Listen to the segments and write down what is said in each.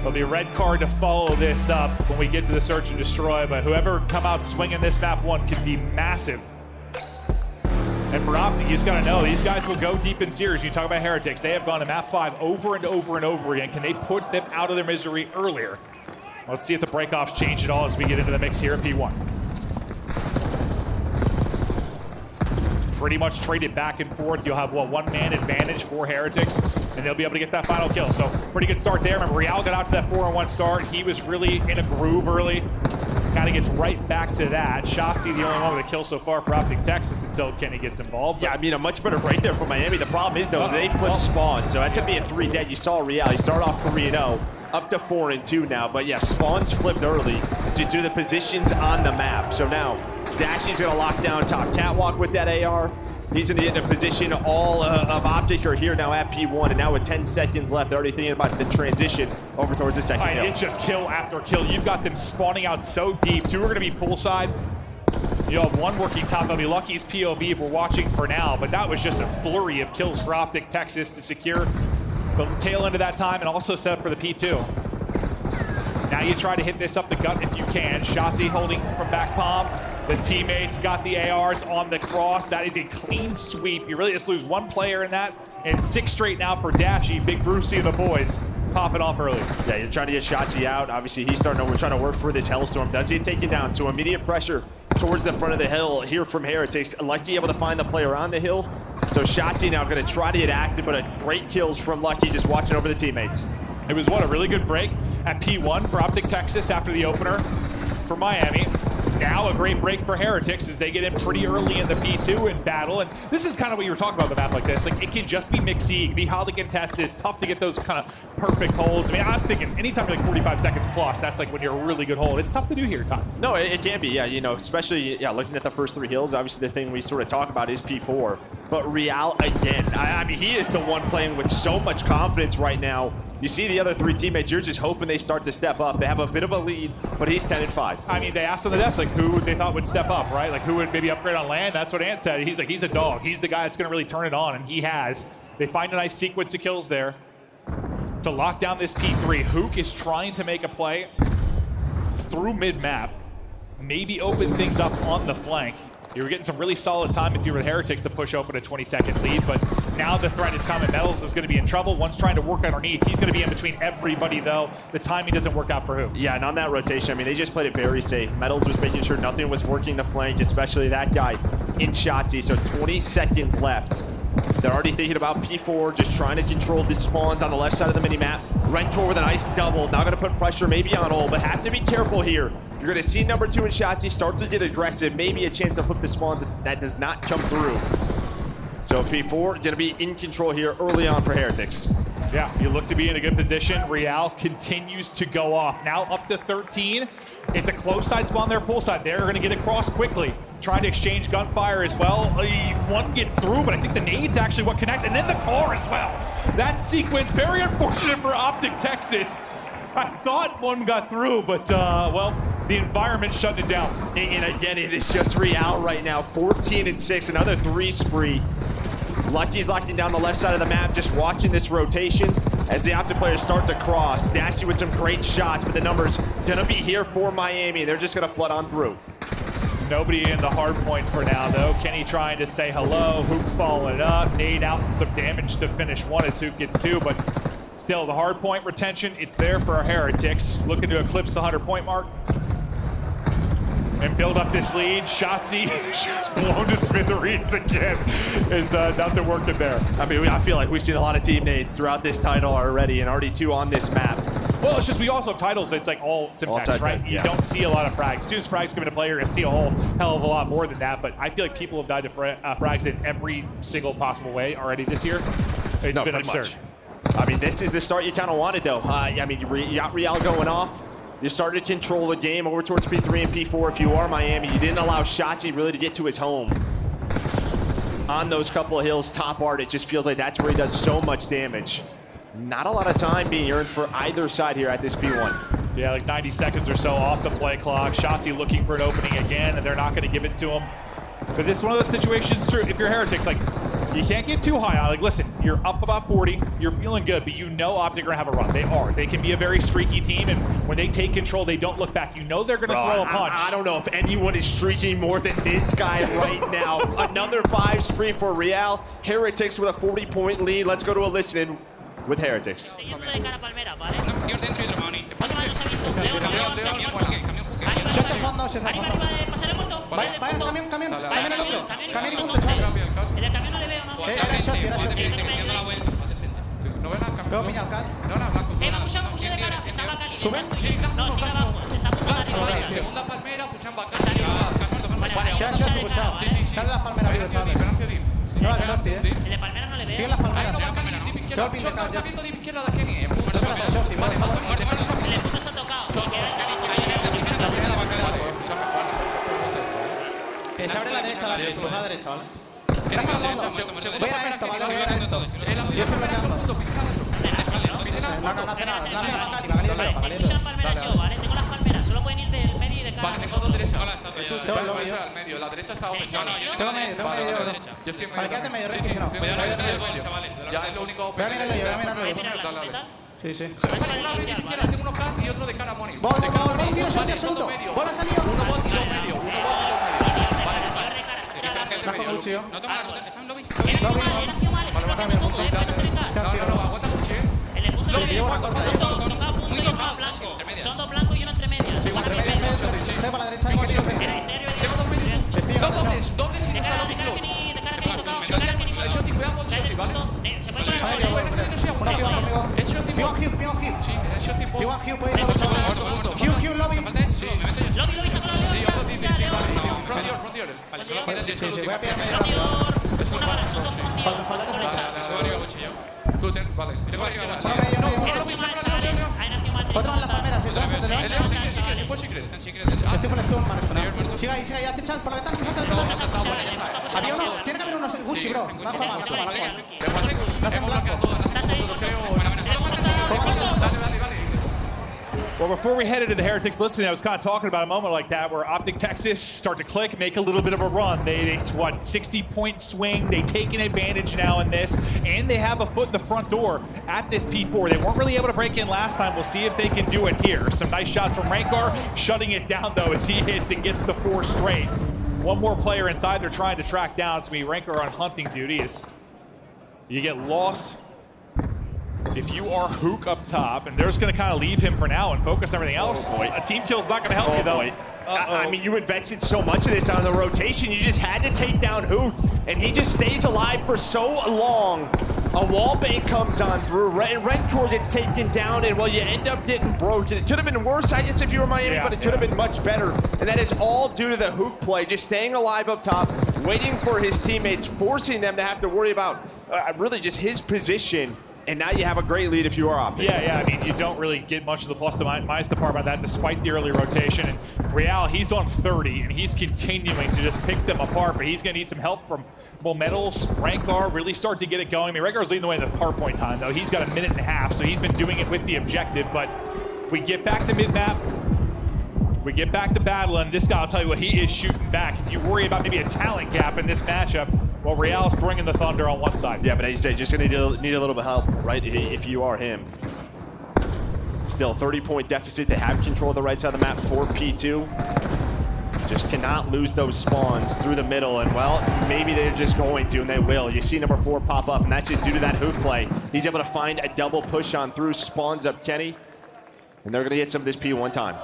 There'll be a red card to follow this up when we get to the search and destroy, but whoever come out swinging this map 1 can be massive. And for Optic, you just gotta know, these guys will go deep in series. You talk about Heretics, they have gone to map 5 over and over and over again. Can they put them out of their misery earlier? Let's see if the breakoffs change at all as we get into the mix here at P1. Pretty much traded back and forth. You'll have, what, 1-man advantage for Heretics, and they'll be able to get that final kill. So pretty good start there. Remember, Real got out to that 4-on-1 start. He was really in a groove early. Kind of gets right back to that. Shotzzy, the only one with a kill so far for Optic Texas until Kenny gets involved. Yeah, I mean, a much better break there for Miami. The problem is, though, they flip spawn. So that took me at 3 dead. You saw Real. He started off 3-0, up to 4-2 now. But yeah, spawns flipped early due to the positions on the map. So now, Dashy's going to lock down top catwalk with that AR. He's in the position. All of Optic are here now at P1, and now with 10 seconds left, they're already thinking about the transition over towards the second kill. It's just kill after kill. You've got them spawning out so deep. 2 are going to be poolside. You have 1 working top. They'll be Lucky's POV if we're watching for now, but that was just a flurry of kills for Optic Texas to secure the tail end of that time and also set up for the P2. Now you try to hit this up the gut if you can. Shotzzy holding from back palm. The teammates got the ARs on the cross. That is a clean sweep. You really just lose 1 player in that, and 6 straight now for Dashy. Big Brucey and the boys popping off early. Yeah, you're trying to get Shotzzy out. Obviously, he's starting to, we're trying to work for this Hellstorm. Does he take you down? So immediate pressure towards the front of the hill here from Heretics. Lucky able to find the player on the hill. So Shotzzy now going to try to get active, but a great kills from Lucky, just watching over the teammates. It was, what, a really good break at P1 for Optic Texas after the opener for Miami. Now a great break for Heretics as they get in pretty early in the P2 in battle. And this is kind of what you were talking about with a map like this. Like, it can just be mixy, it can be highly contested. It's tough to get those kind of perfect holds. I mean, I'm thinking anytime you're like 45 seconds plus, that's like when you're a really good hold. It's tough to do here, Todd. No, it can be, yeah, you know, especially, yeah, looking at the first 3 hills, obviously the thing we sort of talk about is P4. But Real, again, I mean, he is the one playing with so much confidence right now. You see the other 3 teammates, you're just hoping they start to step up. They have a bit of a lead, but he's 10-5. I mean, they asked on the desk, like, who they thought would step up, right? Like, who would maybe upgrade on land? That's what Ant said. He's like, he's a dog. He's the guy that's going to really turn it on, and he has. They find a nice sequence of kills there to lock down this P3. Hook is trying to make a play through mid-map, maybe open things up on the flank. You were getting some really solid time if you were the Heretics to push open a 20-second lead, but now the threat is coming. Metals is going to be in trouble. One's trying to work underneath. He's going to be in between everybody, though. The timing doesn't work out for Hoop. Yeah, and on that rotation, I mean, they just played it very safe. Metals was making sure nothing was working the flank, especially that guy in Shotzzy. So 20 seconds left. They're already thinking about P4, just trying to control the spawns on the left side of the mini-map. Rentor with a nice double. Now going to put pressure maybe on ult, but have to be careful here. You're going to see number 2 in Shotzzy start to get aggressive. Maybe a chance to flip the spawns. That does not come through. So P4 going to be in control here early on for Heretics. Yeah, you look to be in a good position. Real continues to go off. Now up to 13. It's a close side spawn there, pool side. They're going to get across quickly. Trying to exchange gunfire as well. One gets through, but I think the nade's actually what connects. And then the car as well. That sequence, very unfortunate for Optic Texas. I thought one got through, but, well, the environment shut it down. And again, it is just Real right now. 14-6, another 3 spree. Lucky's locking down the left side of the map, just watching this rotation as the Optic players start to cross. Dashy with some great shots, but the numbers gonna be here for Miami. They're just gonna flood on through. Nobody in the hard point for now, though. Kenny trying to say hello. Hoop following it up. Nade out and some damage to finish 1 as Hoop gets 2, but still the hard point retention, it's there for our Heretics. Looking to eclipse the 100-point mark and build up this lead. Shotzzy just blown to smithereens again. Is nothing working there. I mean, I feel like we've seen a lot of team nades throughout this title already, and already 2 on this map. Well, it's just we also have titles that's like all Simtex, right? Yeah. You don't see a lot of frags. As soon as frags come into play, you're going to see a whole hell of a lot more than that. But I feel like people have died to frags in every single possible way already this year. It's been absurd. I mean, this is the start you kind of wanted, though. I mean, you got Real going off. You started to control the game over towards P3 and P4. If you are Miami, you didn't allow Shotzzy really to get to his home. On those couple of hills, top art, it just feels like that's where he does so much damage. Not a lot of time being earned for either side here at this P1. Yeah, like 90 seconds or so off the play clock. Shotzzy looking for an opening again, and they're not going to give it to him. But this is one of those situations, true, if you're Heretics, like, You can't get too high on it. Like, listen, you're up about 40, you're feeling good, but you know Optic are gonna have a run. They are. They can be a very streaky team, and when they take control, they don't look back. You know they're gonna throw a punch. I don't know if anyone is streaking more than this guy right now. Another 5 spree for Real. Heretics with a 40-point lead. Let's go to a listen with Heretics. Se abre la derecha, la derecha, ¿vale? Voy a esto, ¿vale? Voy a esto. Yo estoy bloqueando. No, no hace nada. Tengo las palmeras, solo pueden ir del medio y de cara. Vale, tengo dos derechas. Tengo el medio. Al medio, la derecha está donde Tengo medio. Yo estoy en medio. Vale, quédate en medio, Ricky, si no. Ya es lo único. Voy a mirarlo yo, Dale. Sí. Una vez de izquierda, tengo uno cast y otro de cara money. Voy, tío, soy absoluto. Bola ha salido. Uno bot y dos medio. Me ha cogido un tío. No toma la ruta, está en lobby. No, aguanta mucho, El punto Le llevo la corta, son dos blancos y uno entre medias. Entre medias, estoy para la derecha y querido. tengo dos medios. Dos dobles y no está lobby club. Shotty, cuidado con Shotty, ¿vale? Pivo Hugh. Sí, es Shotty por... Pivo Hugh, puede ir a Hugh, lobby. Sí, Lobby, saca la lobby. Frontier. Sí, voy a pillar medio rápido. Falta. Tú ten, vale. Otro en las palmeras, Estoy con el stun, mano. Sigue ahí, hace chal por la ventana. Había uno, tiene que haber uno. Gucci, bro. No hace mal. Well, before we head into the Heretics listen, I was kind of talking about a moment like that where Optic Texas start to click, make a little bit of a run. They 60-point swing. They taken advantage now in this, and they have a foot in the front door at this P4. They weren't really able to break in last time. We'll see if they can do it here. Some nice shots from Rankar, shutting it down though as he hits and gets the 4 straight. One more player inside they're trying to track down. It's going to be Rankar on hunting duty as you get lost. If you are Hook up top, and they're just going to kind of leave him for now and focus on everything else. A team kill's not going to help you, though. I mean, you invested so much of this on the rotation. You just had to take down Hook, and he just stays alive for so long. A wall bank comes on through, and Rentor gets taken down, and well, you end up getting broken. It could have been worse, I guess, if you were Miami, but it could have been much better. And that is all due to the Hook play, just staying alive up top, waiting for his teammates, forcing them to have to worry about really just his position. And now you have a great lead if you are Optic. Yeah, I mean, you don't really get much of the plus to minus department about that despite the early rotation. And Real, he's on 30, and he's continuing to just pick them apart, but he's going to need some help from Metals, Rankar, really start to get it going. I mean, Rankar's leading the way in the hard point time, though. He's got a minute and a half, so he's been doing it with the objective, but we get back to mid-map. We get back to battle, and this guy, I'll tell you what, he is shooting back. If you worry about maybe a talent gap in this matchup, well, Real's bringing the thunder on one side. Yeah, but as you say, just gonna need a little bit of help, right? If you are him. Still, 30-point deficit to have control of the right side of the map for P2. Just cannot lose those spawns through the middle, and well, maybe they're just going to, and they will. You see number 4 pop up, and that's just due to that Hook play. He's able to find a double push on through, spawns up Kenny, and they're gonna get some of this P1 time.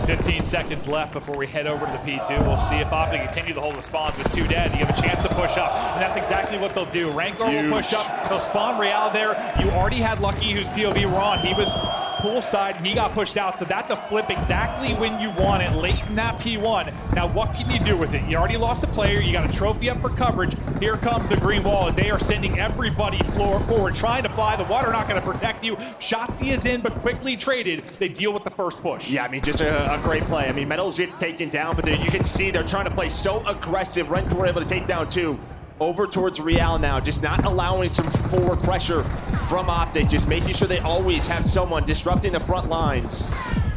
15 seconds left before we head over to the P2. We'll see if Optic continue to hold the spawns with 2 dead. You have a chance to push up, and that's exactly what they'll do. Rankar will push up. They'll spawn Real there. You already had Lucky, whose POV we're on. He was poolside, and he got pushed out, so that's a flip exactly when you want it, late in that P1. Now, what can you do with it? You already lost a player. You got a trophy up for coverage. Here comes the green wall, as they are sending everybody forward, trying to fly. The water not going to protect you. Shotzzy is in, but quickly traded. They deal with the first push. Yeah, I mean, just a great play. I mean, Metals gets taken down, but you can see they're trying to play so aggressive. Rentor able to take down 2. Over towards Real now, just not allowing some forward pressure from Optic, just making sure they always have someone disrupting the front lines.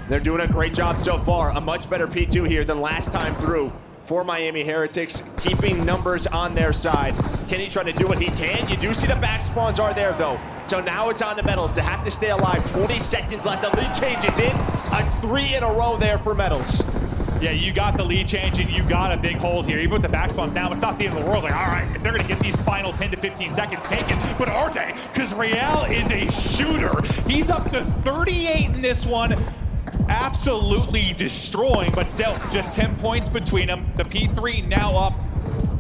They're doing a great job so far. A much better P2 here than last time through. for Miami Heretics, keeping numbers on their side. Kenny trying to do what he can. You do see the back spawns are there, though. So now it's on the Metals to have to stay alive. 20 seconds left. The lead changes in. A 3 in a row there for Metals. Yeah, you got the lead change and you got a big hold here. Even with the back spawns now, it's not the end of the world. Like, all right, if they're going to get these final 10 to 15 seconds taken, but are they? Because Real is a shooter. He's up to 38 in this one. Absolutely destroying, but still just 10 points between them. The P3 now up,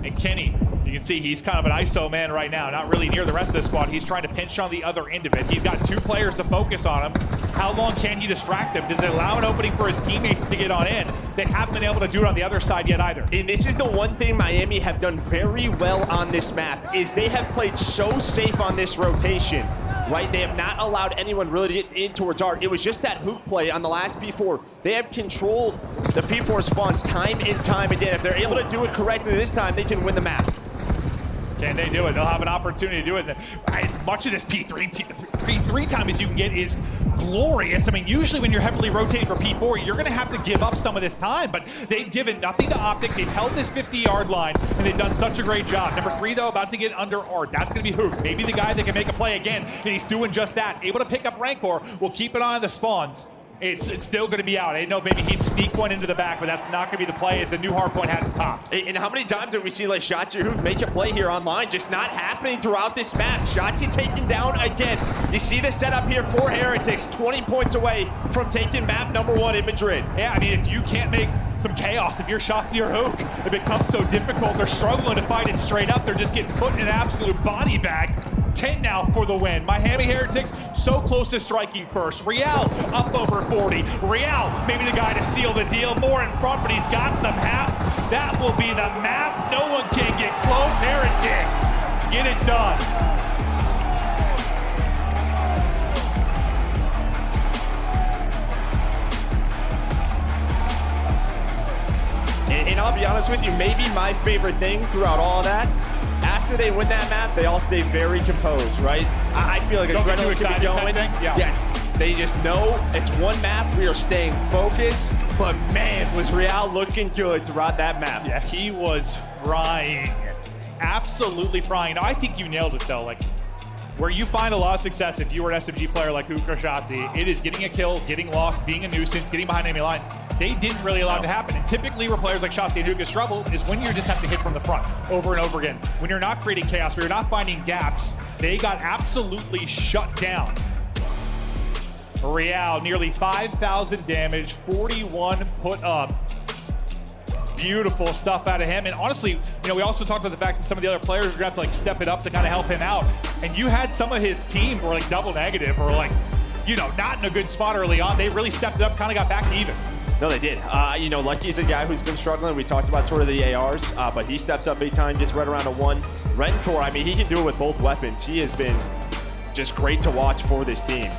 and Kenny, you can see he's kind of an ISO man right now, not really near the rest of the squad. He's trying to pinch on the other end of it. He's got 2 players to focus on him. How long can you distract them? Does it allow an opening for his teammates to get on in? They haven't been able to do it on the other side yet either. And this is the one thing Miami have done very well on this map, is they have played so safe on this rotation. Right, they have not allowed anyone really to get in towards Art. It was just that hook play on the last P4. They have controlled the P4 spawns time and time again. If they're able to do it correctly this time, they can win the map. Can they do it? They'll have an opportunity to do it. As much of this P3 time as you can get is glorious. I mean, usually when you're heavily rotating for P4, you're going to have to give up some of this time, but they've given nothing to Optic. They've held this 50-yard line, and they've done such a great job. Number 3, though, about to get under Art. That's going to be Hook. Maybe the guy that can make a play again, and he's doing just that. Able to pick up Rancor. We'll keep an eye on the spawns. It's still going to be out. I didn't know maybe he'd sneak one into the back, but that's not going to be the play as the new hard point hadn't popped. And how many times have we seen like Shotzi who make a play here online? Just not happening throughout this map. Shotzi taken down again. You see the setup here for Heretics, 20 points away from taking map number 1 in Madrid. Yeah, I mean, if you can't make some chaos, if you're Shotzi or Hook, it becomes so difficult. They're struggling to fight it straight up. They're just getting put in an absolute body bag. 10 now for the win. Miami Heretics so close to striking first. Real up over 40. Real maybe the guy to seal the deal. More in front, but he's got some half. That will be the map. No one can get close. Heretics, get it done. And I'll be honest with you, maybe my favorite thing throughout all of that, after they win that map, they all stay very composed, right? I feel like adrenaline could be going. Yeah, they just know it's one map. We are staying focused, but man, was Real looking good throughout that map. Yeah, he was frying, absolutely frying. Now, I think you nailed it though. Like, where you find a lot of success if you were an SMG player like Hook or Shotzi, it is getting a kill, getting lost, being a nuisance, getting behind enemy lines. They didn't really allow it to happen. And typically where players like Shotzi and Hook struggle is when you just have to hit from the front over and over again. When you're not creating chaos, when you're not finding gaps, they got absolutely shut down. Real, nearly 5,000 damage, 41 put up. Beautiful stuff out of him. And honestly, you know, we also talked about the fact that some of the other players are gonna have to like step it up to kind of help him out. And you had some of his team were like double negative or like, you know, not in a good spot early on. They really stepped it up, kind of got back even. No, they did. You know, Lucky's a guy who's been struggling. We talked about sort of the ARs, but he steps up big time, just right around a 1. Rancor, I mean, he can do it with both weapons. He has been just great to watch for this team.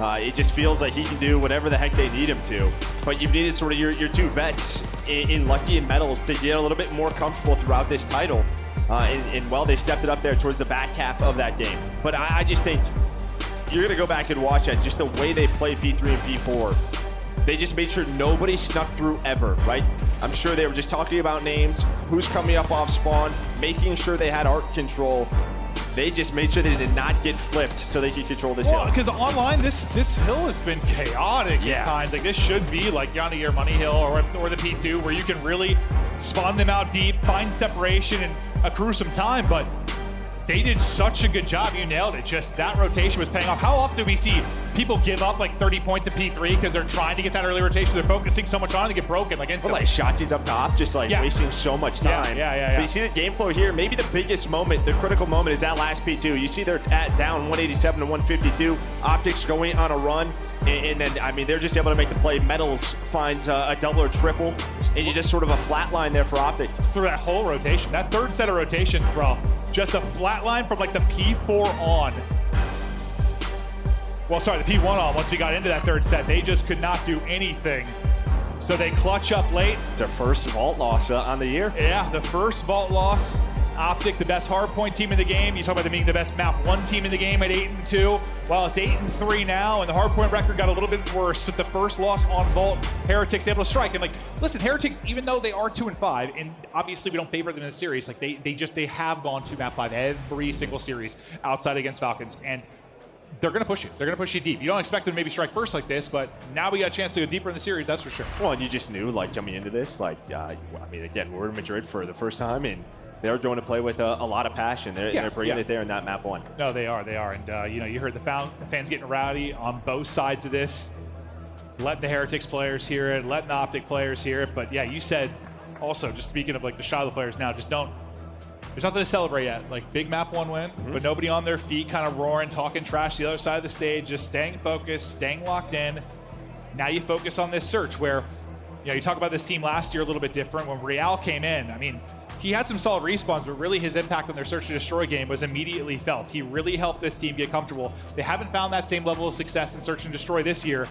It just feels like he can do whatever the heck they need him to. But you've needed sort of your 2 vets in Lucky and Metals to get a little bit more comfortable throughout this title. And well, they stepped it up there towards the back half of that game. But I just think you're going to go back and watch that, just the way they played P3 and P4. They just made sure nobody snuck through ever, right? I'm sure they were just talking about names, who's coming up off spawn, making sure they had art control. They just made sure they did not get flipped so they could control this hill. Because online, this hill has been chaotic at times. Like, this should be like Yanni or Money Hill or the P2 where you can really spawn them out deep, find separation, and accrue some time. But they did such a good job. You nailed it. Just that rotation was paying off. How often do we see people give up like 30 points at P3 because they're trying to get that early rotation? They're focusing so much on it, they get broken like instantly. Well, like Shotzi's up top, just like wasting so much time. Yeah. But you see the game flow here, maybe the biggest moment, the critical moment is that last P2. You see they're down 187 to 152. Optics going on a run. And then, I mean, they're just able to make the play. Metals finds a double or triple, and you just sort of a flat line there for Optic. Through that whole rotation, that third set of rotations, bro, just a flat line from like the P4 on. Well, sorry, the P1 on. Once we got into that third set, they just could not do anything. So they clutch up late. It's their first vault loss on the year. Yeah, the first vault loss Optic, the best hardpoint team in the game. You talk about them being the best map 1 team in the game at 8-2. Well, it's 8-3 now, and the hardpoint record got a little bit worse with the first loss on Vault. Heretics able to strike, and like, listen, Heretics, even though they are 2-5, and obviously we don't favor them in the series, like they have gone to map 5 every single series outside against Falcons, and they're going to push you. They're going to push you deep. You don't expect them to maybe strike first like this, but now we got a chance to go deeper in the series, that's for sure. Well, and you just knew, like, coming into this, like, I mean, again, we're in Madrid for the first time, and they're going to play with a lot of passion. They're bringing it there in that map 1. No, they are. And, you know, you heard the fans getting rowdy on both sides of this. Letting the Heretics players hear it, letting the Optic players hear it. But, yeah, you said also, just speaking of, like, the Shiloh players now, just don't. There's nothing to celebrate yet. Like, big map 1 win, but nobody on their feet kind of roaring, talking trash to the other side of the stage, just staying focused, staying locked in. Now you focus on this search where, you know, you talk about this team last year a little bit different. When Real came in, I mean, he had some solid respawns, but really his impact on their search and destroy game was immediately felt. He really helped this team get comfortable. They haven't found that same level of success in search and destroy this year.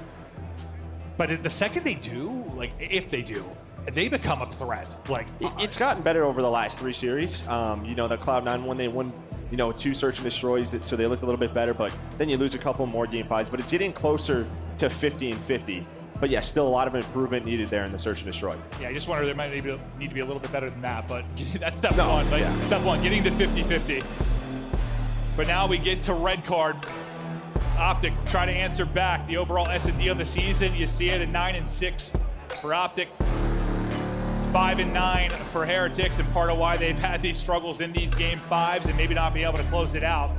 But the second they do, like if they do, they become a threat. Like it's gotten better over the last 3 series. You know, the Cloud9 one, they won, you know, 2 search and destroys, so they looked a little bit better. But then you lose a couple more game 5s. But it's getting closer to 50-50. But yeah, still a lot of improvement needed there in the search and destroy. Yeah, I just wonder, there might need to be a little bit better than that, but that's step one. But yeah, step 1, getting to 50-50. But now we get to red card. Optic try to answer back. The overall S&D of the season, you see it at 9-6 for Optic, 5-9 for Heretics, and part of why they've had these struggles in these game 5s and maybe not be able to close it out.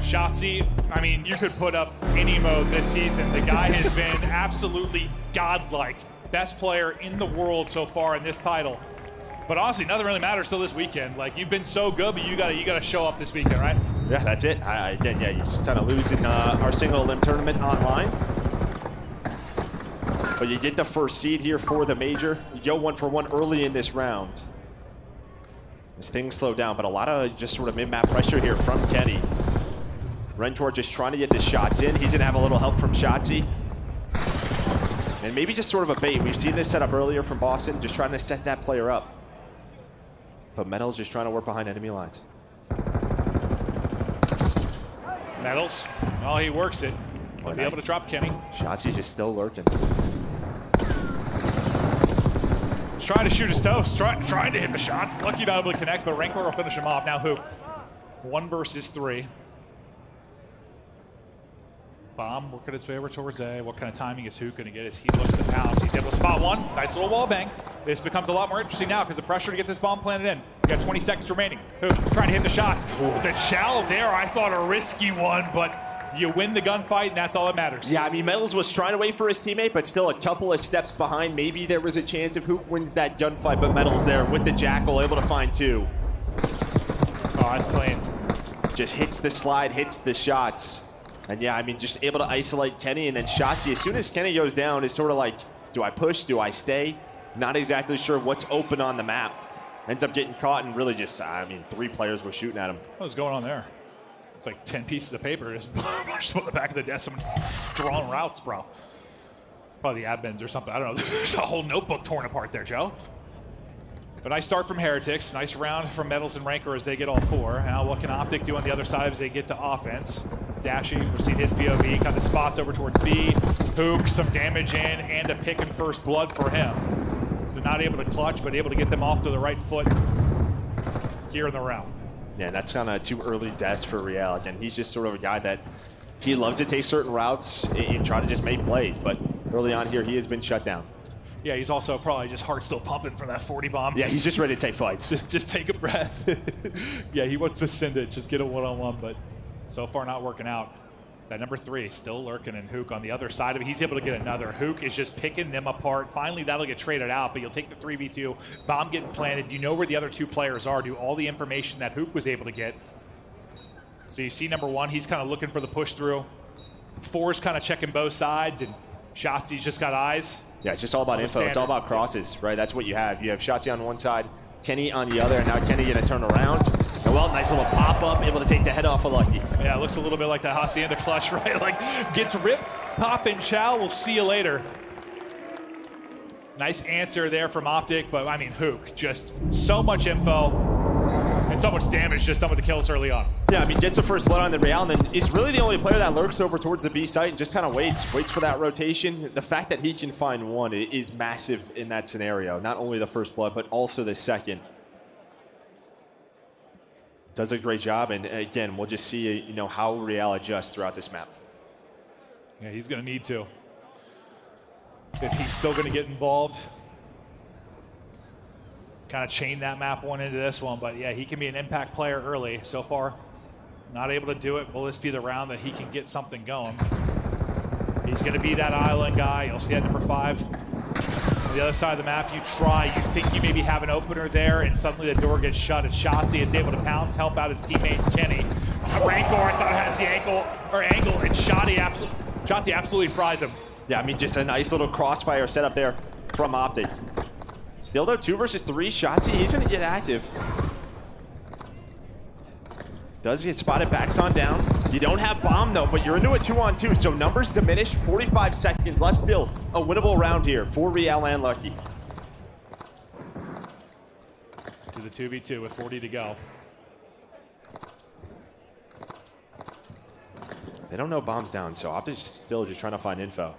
Shotzzy, I mean, you could put up any mode this season. The guy has been absolutely godlike. Best player in the world so far in this title. But honestly, nothing really matters till this weekend. Like, you've been so good, but you gotta show up this weekend, right? Yeah, that's it. Again, yeah, you're just kind of losing our single limb tournament online. But you get the first seed here for the major. You go 1 for 1 early in this round. As things slow down, but a lot of just sort of mid-map pressure here from Kenny. Rentor just trying to get the shots in. He's gonna have a little help from Shotzzy. And maybe just sort of a bait. We've seen this set up earlier from Boston, just trying to set that player up. But Metal's just trying to work behind enemy lines. Metals, well, he works it. He'll be able to drop Kenny. Shotzzy's just still lurking. He's trying to shoot his toast, trying to hit the shots. Lucky not able to connect, but Rancor will finish him off. Now who? 1 versus 3. Bomb working its way over towards A. What kind of timing is Hook going to get as he looks to pounce? He's able to spot 1. Nice little wall bang. This becomes a lot more interesting now because the pressure to get this bomb planted in. We got 20 seconds remaining. Hook trying to hit the shots. The chow there, I thought a risky one, but you win the gunfight, and that's all that matters. Yeah, I mean, Metals was trying to wait for his teammate, but still a couple of steps behind. Maybe there was a chance if Hook wins that gunfight, but Metals there with the Jackal, able to find 2. Oh, that's clean. Just hits the slide, hits the shots. And yeah, I mean, just able to isolate Kenny, and then Shotzzy, as soon as Kenny goes down, is sort of like, do I push, do I stay? Not exactly sure what's open on the map. Ends up getting caught, and really just, I mean, 3 players were shooting at him. What was going on there? It's like 10 pieces of paper just put the back of the desk, someone drawing routes, bro. Probably the admins or something, I don't know. There's a whole notebook torn apart there, Joe. But nice start from Heretics. Nice round from Metals and Rancor as they get all 4. Now what can Optic do on the other side as they get to offense? Dashy, we've seen his POV, kind of spots over towards B. Hook, some damage in, and a pick and first blood for him. So not able to clutch, but able to get them off to the right foot here in the round. Yeah, that's kind of 2 early deaths for Real. Again, he's just sort of a guy that he loves to take certain routes and try to just make plays, but early on here, he has been shut down. Yeah, he's also probably just heart still pumping from that 40 bomb. Yeah, he's just ready to take fights. Just take a breath. Yeah, he wants to send it, just get a one-on-one, but so far not working out. That number 3 still lurking, and Hook on the other side of it. He's able to get another. Hook is just picking them apart. Finally, that'll get traded out, but you'll take the 3v2. Bomb getting planted. You know where the other 2 players are. Do all the information that Hook was able to get. So you see number 1, he's kind of looking for the push through. 4's kind of checking both sides, and Shotzi's just got eyes. Yeah, it's just all about info. It's all about crosses, right? That's what you have. You have Shotzzy on one side, Kenny on the other, and now Kenny gonna turn around. And well, nice little pop-up, able to take the head off of Lucky. Yeah, it looks a little bit like the Hacienda clutch, right? Like, gets ripped, pop and chow, we'll see you later. Nice answer there from Optic, but I mean, Hook, just so much info and so much damage just done with the kills early on. Yeah, I mean, gets the first blood on the Real, and then is really the only player that lurks over towards the B site and just kind of waits for that rotation. The fact that he can find one is massive in that scenario. Not only the first blood, but also the second. Does a great job, and again, we'll just see, you know, how Real adjusts throughout this map. Yeah, he's going to need to. If he's still going to get involved. Kind of chain that map one into this one, but yeah, he can be an impact player early. So far, not able to do it. Will this be the round that he can get something going? He's going to be that island guy. You'll see at number 5. On the other side of the map, you try, you think you maybe have an opener there, and suddenly the door gets shut, and Shotzzy is able to pounce, help out his teammate Kenny. Rancor, I thought, has the angle, and Shotzzy absolutely fries him. Yeah, I mean, just a nice little crossfire setup there from Optic. Still though, 2 versus 3, Shotzzy, he's gonna get active. Does get spotted, backs on down. You don't have bomb though, but you're into a 2-on-2, so numbers diminished, 45 seconds left still. A winnable round here for Real and Lucky. To the 2v2 with 40 to go. They don't know bomb's down, so Optic's still just trying to find info.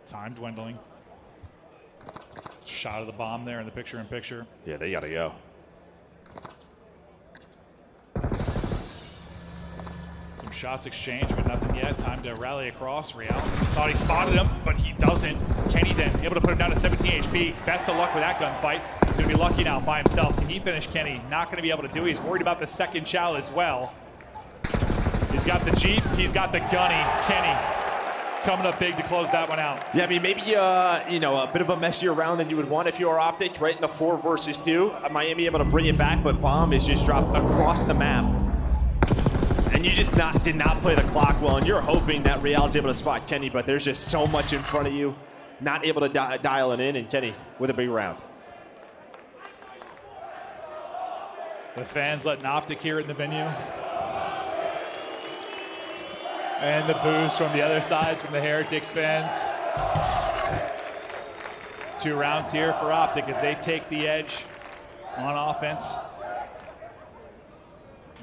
Time dwindling. Shot of the bomb there in the picture-in-picture. Yeah, they gotta go. Some shots exchanged, but nothing yet. Time to rally across. Real thought he spotted him, but he doesn't. Kenny then able to put him down to 17 HP. Best of luck with that gunfight. Gonna be Lucky now by himself. Can he finish Kenny? Not gonna be able to do it. He's worried about the second chow as well. He's got the Jeep, he's got the gunny. Kenny coming up big to close that one out. Yeah, I mean, maybe, you know, a bit of a messier round than you would want if you are Optic, right in the 4 versus 2. Miami able to bring it back, but bomb is just dropped across the map. And you just did not play the clock well, and you're hoping that Real's able to spot Kenny, but there's just so much in front of you, not able to dial it in, and Kenny with a big round. The fans letting Optic here in the venue. And the boos from the other side, from the Heretics fans. 2 rounds here for Optic as they take the edge on offense.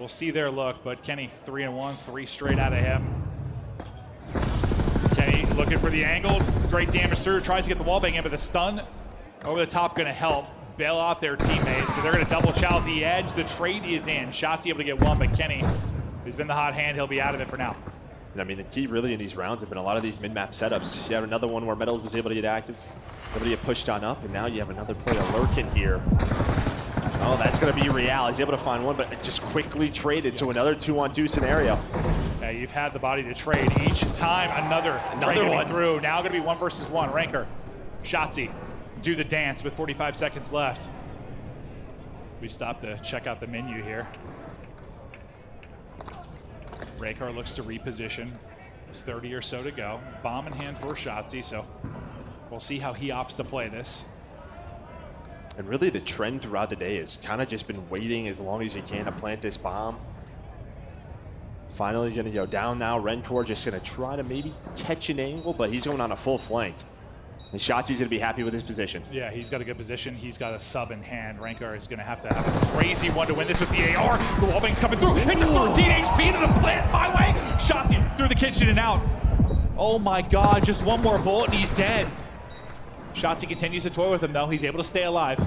We'll see their look, but Kenny 3-1, 3 straight out of him. Kenny looking for the angle, great damage through, tries to get the wall bang in, but the stun over the top gonna help bail out their teammates. So they're gonna double chow at the edge. The trade is in. Shotzzy able to get one, but Kenny, who's been the hot hand, he'll be out of it for now. And I mean, the key really in these rounds have been a lot of these mid-map setups. You have another one where Metals is able to get active, able to get pushed on up, and now you have another player lurking here. Oh, that's going to be Real. He's able to find one, but it just quickly traded to another 2-on-2 scenario. Yeah, you've had the body to trade. Each time another one through. Now going to be 1 versus 1. Ranker, Shotzzy, do the dance with 45 seconds left. We stop to check out the menu here. Raykar looks to reposition. 30 or so to go. Bomb in hand for Shotzzy, so we'll see how he opts to play this. And really the trend throughout the day is kind of just been waiting as long as you can to plant this bomb. Finally going to go down now. Rancor just going to try to maybe catch an angle, but he's going on a full flank. And Shotzzy's going to be happy with his position. Yeah, he's got a good position. He's got a sub in hand. Rancor is going to have a crazy one to win this with the AR. The wallbang's coming through. Into 13 HP to the plant my way. Shotzzy through the kitchen and out. Oh my God, just one more bullet and he's dead. Shotzzy continues to toy with him though. He's able to stay alive.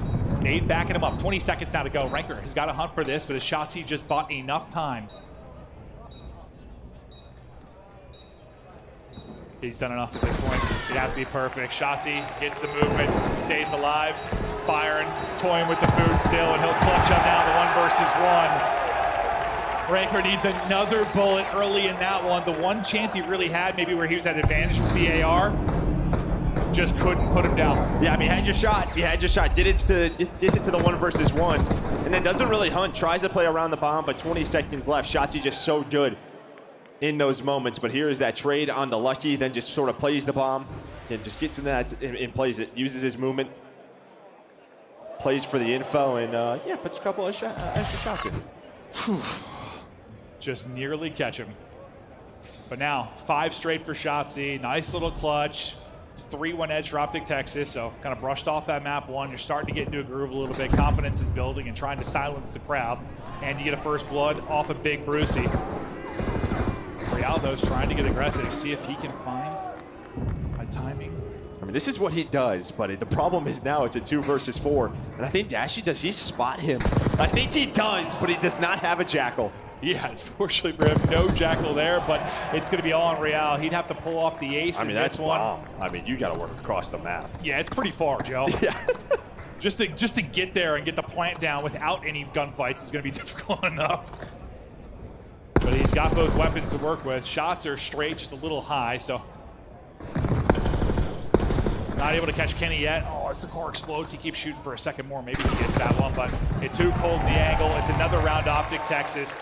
Nade backing him up. 20 seconds now to go. Rancor has got to hunt for this, but as Shotzzy just bought enough time. He's done enough at this point. It'd have to be perfect. Shotzzy gets the movement, stays alive, firing, toying with the boot still, and he'll clutch up now the 1 versus 1. Rancor needs another bullet early in that one. The one chance he really had, maybe where he was at advantage with the AR, just couldn't put him down. Yeah, I mean, had your shot. You had your shot. Did it to the 1 versus 1, and then doesn't really hunt. Tries to play around the bomb, but 20 seconds left. Shotzzy just so good in those moments, but here is that trade on the Lucky, then just sort of plays the bomb and just gets in that and plays it, uses his movement, plays for the info, and yeah, puts a couple of extra shots in. Just nearly catch him. But now 5 straight for Shotzzy. Nice little clutch. 3-1 edge for Optic Texas. So kind of brushed off that map 1. You're starting to get into a groove a little bit. Confidence is building and trying to silence the crowd. And you get a first blood off of Big Brucey. Rialdo's trying to get aggressive. See if he can find a timing. I mean, this is what he does, but the problem is now it's a 2 versus 4. And I think Dashy, does he spot him? I think he does, but he does not have a Jackal. Yeah, unfortunately for him, no Jackal there, but it's going to be all on Real. He'd have to pull off the ace in that's this one. bomb. I mean, you got to work across the map. Yeah, it's pretty far, Joe. Yeah. just to get there and get the plant down without any gunfights is going to be difficult enough. But he's got both weapons to work with. Shots are straight, just a little high, so not able to catch Kenny yet. Oh, as the car explodes, he keeps shooting for a second more. Maybe he gets that one, but it's Hoop holding the angle. It's another round Optic Texas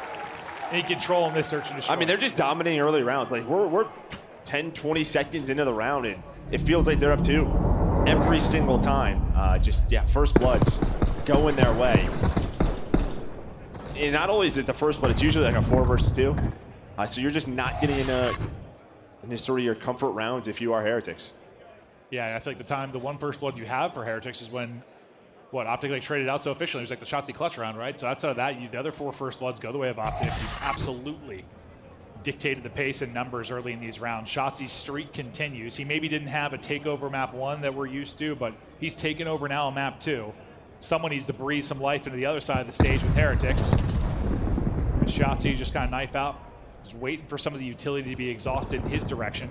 in control in this search and destroy. I mean, they're just dominating early rounds. Like, we're 10, 20 seconds into the round, and it feels like they're up 2 every single time. First bloods going their way. And not only is it the first blood, it's usually like a 4 versus 2. So you're just not getting in sort of your comfort rounds if you are Heretics. Yeah, I feel like the one first blood you have for Heretics is when, Optic like traded out so efficiently. It was like the Shotzzy clutch round, right? So outside of that, the other 4 first bloods go the way of Optic. You've absolutely dictated the pace and numbers early in these rounds. Shotzi's streak continues. He maybe didn't have a takeover map 1 that we're used to, but he's taken over now on map 2. Someone needs to breathe some life into the other side of the stage with Heretics. And Shotzi just kind of knife out, just waiting for some of the utility to be exhausted in his direction.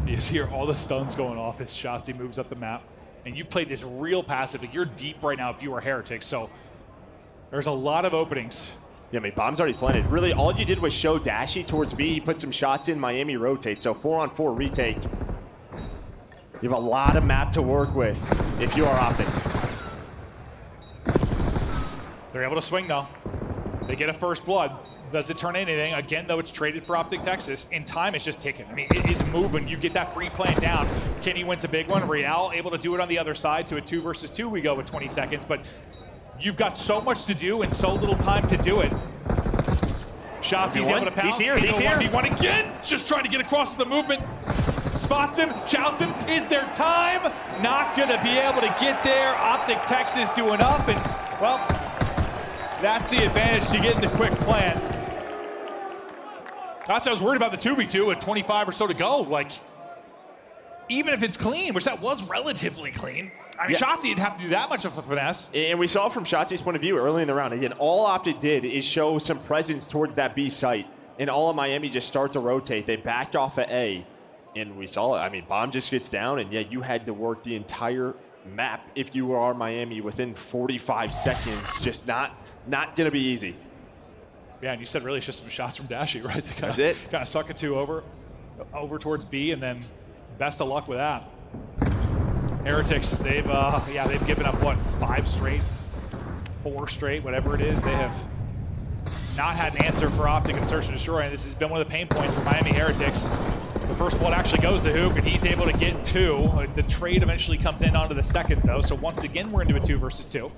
You just hear all the stuns going off as Shotzzy moves up the map. And you played this real passive. Like, you're deep right now if you are Heretics, so there's a lot of openings. Yeah, I mean, bomb's already planted. Really, all you did was show Dashy towards B. He put some shots in, Miami rotate. So 4-on-4 retake. You have a lot of map to work with if you are Optic. They're able to swing, though. They get a first blood. Does it turn anything? Again, though, it's traded for Optic Texas. In time, it's just ticking. I mean, it is moving. You get that free plant down. Kenny wins a big one. Real able to do it on the other side to a 2 versus 2. We go with 20 seconds, but you've got so much to do and so little time to do it. Shotzi's able to pounce. He's here. 1v1 again. Just trying to get across with the movement. Spots him, shouts him. Is there time? Not going to be able to get there. Optic Texas doing up, and, well, that's the advantage to getting the quick plant. That's what I was worried about the 2v2 at 25 or so to go. Like, even if it's clean, which that was relatively clean, I mean, Shotzi didn't have to do that much of a finesse. And we saw from Shotzi's point of view early in the round, again, all Optic did is show some presence towards that B site. And all of Miami just start to rotate. They backed off at A. And we saw it. I mean, bomb just gets down, and yeah, you had to work the entire map if you are Miami within 45 seconds. Just not going to be easy. Yeah, and you said really it's just some shots from Dashy, right? That's it. Kind of suck it 2 over towards B, and then best of luck with that. Heretics, they've given up, 5 straight, 4 straight, whatever it is. They have not had an answer for Optic and Search and Destroy, and this has been one of the pain points for Miami Heretics. The first blood actually goes to Hook, and he's able to get 2. The trade eventually comes in onto the second, though, so once again, we're into a 2 versus 2.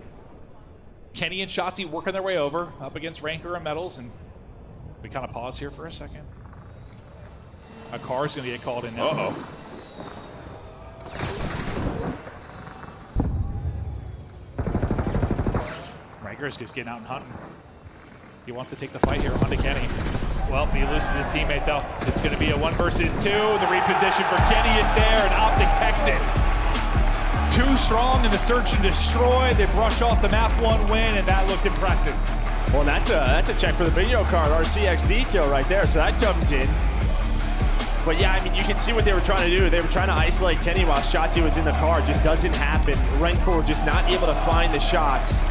Kenny and Shotzi working their way over, up against Ranker and Metals, and we kind of pause here for a second. A car's going to get called in now. Uh-oh. Ranker's just getting out and hunting. He wants to take the fight here onto Kenny. Well, he loses his teammate, though. It's going to be a 1 versus 2. The reposition for Kenny is there, and Optic Texas. 2 strong in the search and destroy. They brush off the map 1 win, and that looked impressive. Well, that's a check for the video card, RCXD kill right there, so that comes in. But yeah, I mean, you can see what they were trying to do. They were trying to isolate Kenny while Shotzi was in the car. Just doesn't happen. Rancor just not able to find the shots.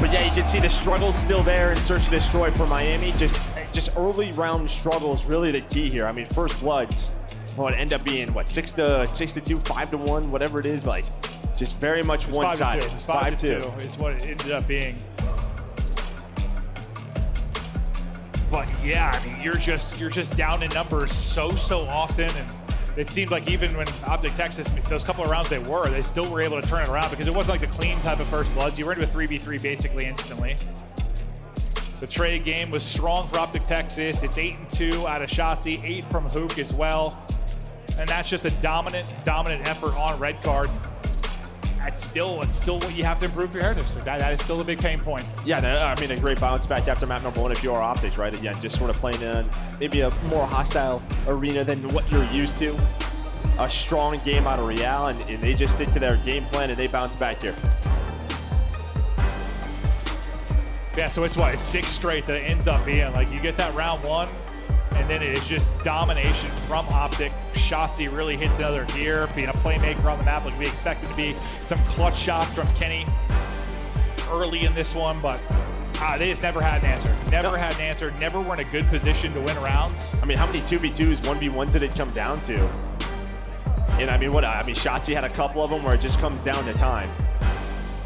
But yeah, you can see the struggle's still there in search and destroy for Miami. Just early round struggles really the key here. I mean, first bloods would end up being 6 to 2, 5 to 1, whatever it is. But like, just very much one-sided. 5-2 is what it ended up being. But yeah, I mean, you're just down in numbers so often, and it seemed like even when Optic Texas, those couple of rounds they still were able to turn it around because it wasn't like the clean type of first bloods. You were into a 3v3 basically instantly. The trade game was strong for Optic Texas. It's 8-2 out of Shotzzy, 8 from Hook as well. And that's just a dominant effort on red card. It's still what you have to improve for your Heretics. Like that is still a big pain point. Yeah, no, I mean, a great bounce back after map number 1 if you are Optics, right? Again, just sort of playing in maybe a more hostile arena than what you're used to. A strong game out of Real, and they just stick to their game plan and they bounce back here. Yeah, so it's what? It's 6 straight that it ends up being. Like, you get that round 1, and then it is just domination from Optic. Shotzzy really hits another gear, being a playmaker on the map like we expected to be. Some clutch shots from Kenny early in this one, but they just never had an answer. Never were in a good position to win rounds. I mean, how many 2v2s, 1v1s did it come down to? And I mean, Shotzzy had a couple of them where it just comes down to time.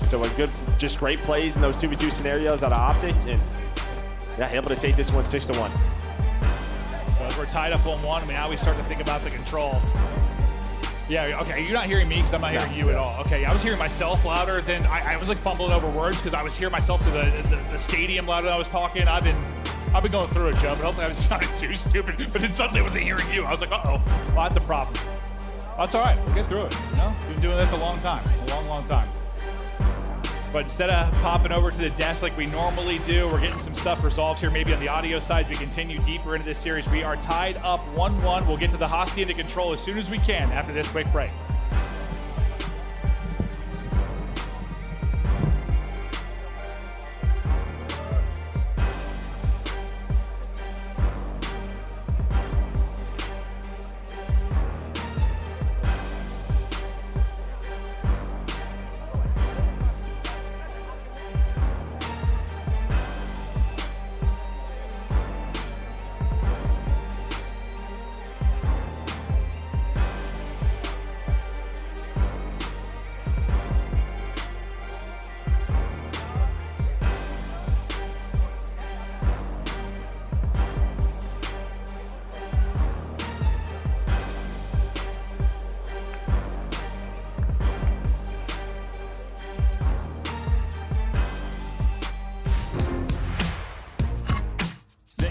So a good, just great plays in those 2v2 scenarios out of Optic, and yeah, able to take this one 6-1. So as we're tied up 1-1, I mean, now we start to think about the control. Yeah, okay, you're not hearing me because I'm not hearing you at all. Okay, I was hearing myself louder than, I was like fumbling over words because I was hearing myself through the stadium louder than I was talking. I've been going through it, Joe, but hopefully I haven't sounded too stupid. But then suddenly I wasn't hearing you. I was like, uh-oh, well, that's a problem. That's all right, we'll get through it, you know? We've been doing this a long time, a long time. But instead of popping over to the desk like we normally do, we're getting some stuff resolved here maybe on the audio side as we continue deeper into this series. We are tied up 1-1. We'll get to the Hostie into control as soon as we can after this quick break.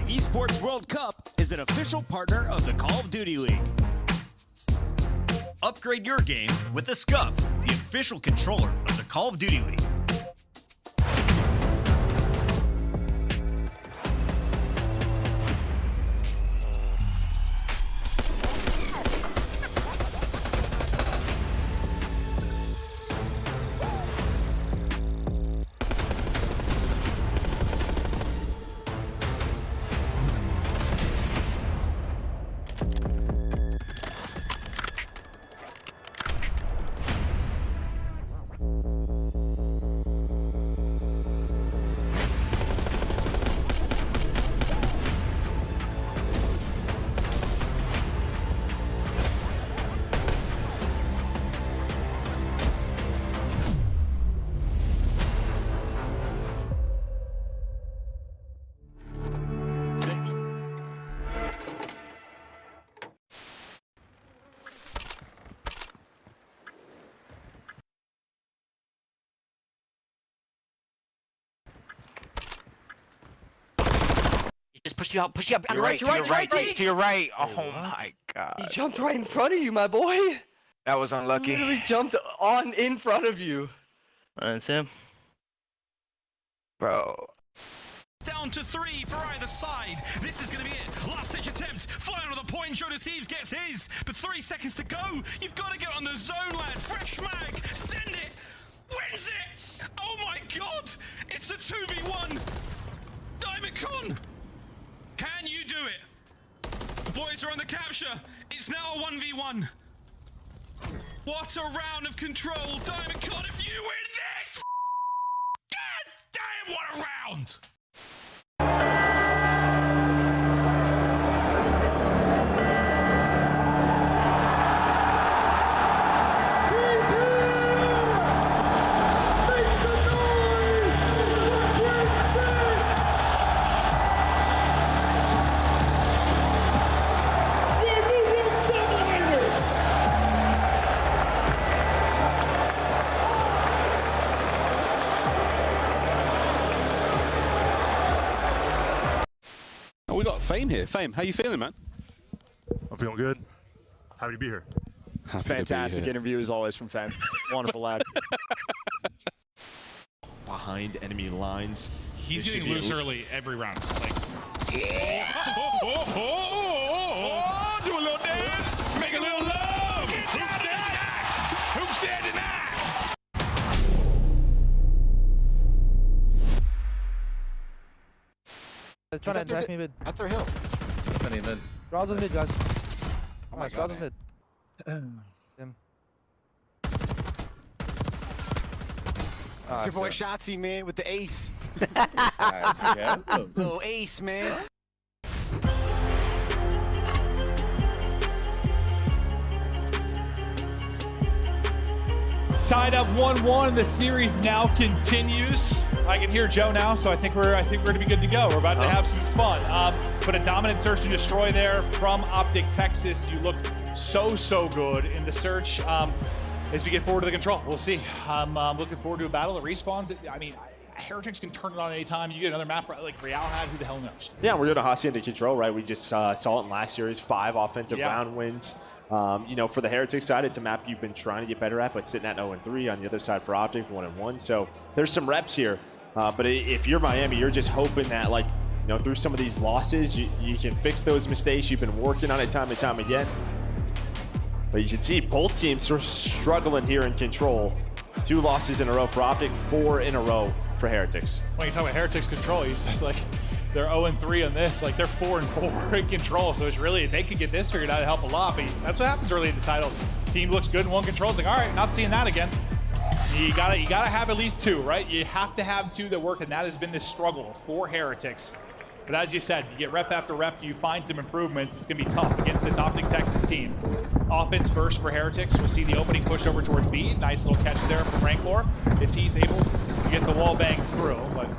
Esports World Cup is an official partner of the Call of Duty League. Upgrade your game with the SCUF, the official controller of the Call of Duty League. Just push you out. To your right. Oh my god. He jumped right in front of you, my boy. That was unlucky. He literally jumped in front of you. That's him. Bro. Down to 3 for either side. This is going to be it. Last ditch attempt. Flying on the point. Joe Deceives gets his. But 3 seconds to go. You've got to get on the zone, lad. Fresh mag. Send it. Wins it. Oh my god. It's a 2v1. Diamond Con. Can you do it? The boys are on the capture. It's now a 1v1. What a round of control. Diamond Con, if you win this! God damn, what a round! we got Fame here. Fame, how you feeling, man? I'm feeling good. Happy to be here. Fantastic interview as always from Fame. Wonderful lad. Behind enemy lines. He's getting loose early every round. Like, do a little dance, make a little love. Who's dead tonight? Trying to attack me mid. At their hill. Mid. Draws on mid, guys. Oh my god. Mid. Him. It's your boy Shotzi, man, with the ace. Little ace, man. Tied up 1-1, and the series now continues. I can hear Joe now, so I think we're going to be good to go. We're about to have some fun. But a dominant search and destroy there from Optic Texas. You look so good in the search. As we get forward to the control, we'll see. I'm looking forward to a battle that respawns. I mean, Heretics can turn it on any time. You get another map like Real had, who the hell knows? Yeah, we're going to Hacienda control, right? We just saw it in last series, 5 offensive round wins. You know, for the Heretics side, it's a map you've been trying to get better at, but sitting at 0-3. On the other side for Optic, 1-1. So there's some reps here. But if you're Miami, you're just hoping that, like, you know, through some of these losses, you can fix those mistakes. You've been working on it time and time again. But you can see both teams are struggling here in control. 2 losses in a row for Optic, 4 in a row for Heretics. When you talk about Heretics control, you said like they're 0-3 on this, like they're 4-4 in control. So it's really, they could get this figured out to help a lot. But that's what happens early in the title. Team looks good in one control. It's like, all right, not seeing that again. You gotta have at least 2, right? You have to have 2 that work, and that has been the struggle for Heretics. But as you said, you get rep after rep, you find some improvements. It's gonna be tough against this Optic Texas team. Offense first for Heretics. We'll see the opening push over towards B. Nice little catch there from Rancor as he's able to get the wall bang through. But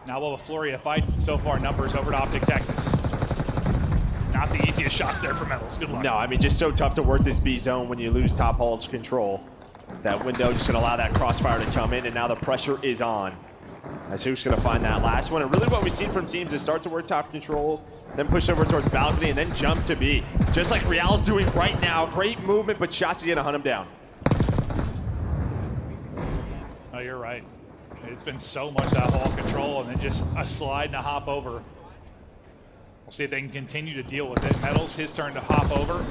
now we'll have a flurry of fights, and so far numbers over to Optic Texas. Not the easiest shots there for Metals. Good luck. No, I mean, just so tough to work this B zone when you lose top hall's control. That window just gonna allow that crossfire to come in, and now the pressure is on. As who's going to find that last one. And really what we've seen from teams is start to work top control, then push over towards balcony, and then jump to B. Just like Real's doing right now. Great movement, but Shotzi gonna hunt him down. Oh, you're right. It's been so much that wall control, and then just a slide and a hop over. We'll see if they can continue to deal with it. Metals, his turn to hop over.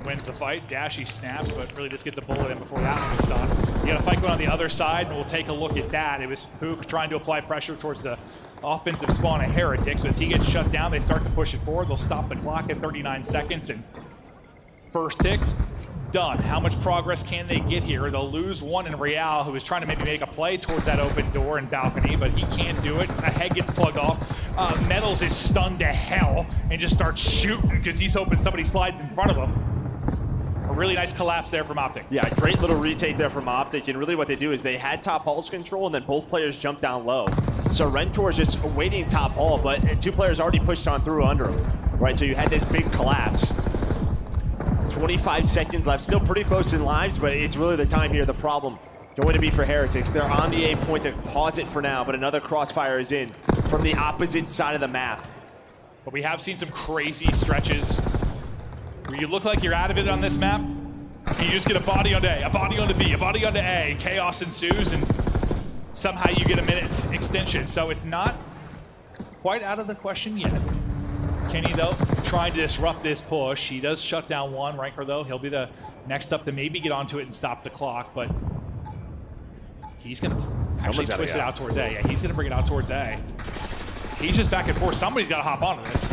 Wins the fight. Dashy snaps, but really just gets a bullet in before that one was done. You got a fight going on the other side, and we'll take a look at that. It was Hook trying to apply pressure towards the offensive spawn of Heretics. But as he gets shut down, they start to push it forward. They'll stop the clock at 39 seconds, and first tick, done. How much progress can they get here? They'll lose one in Real, who is trying to maybe make a play towards that open door and balcony, but he can't do it. A head gets plugged off. Metals is stunned to hell and just starts shooting because he's hoping somebody slides in front of him. A really nice collapse there from Optic. Yeah, great little retake there from Optic, and really what they do is they had top hall's control, and then both players jump down low. So Rentor's just waiting top hall, but 2 players already pushed on through under him, right? So you had this big collapse. 25 seconds left, still pretty close in lives, but it's really the time here. The problem going to be for Heretics. They're on the A point to pause it for now, but another crossfire is in from the opposite side of the map. But we have seen some crazy stretches where you look like you're out of it on this map, and you just get a body onto A, a body onto B, a body onto A, chaos ensues, and somehow you get a minute extension. So it's not quite out of the question yet. Kenny, though, trying to disrupt this push. He does shut down one. Ranker, though, he'll be the next up to maybe get onto it and stop the clock, but he's going to actually twist it out towards A. Yeah, he's going to bring it out towards A. He's just back and forth. Somebody's got to hop onto this.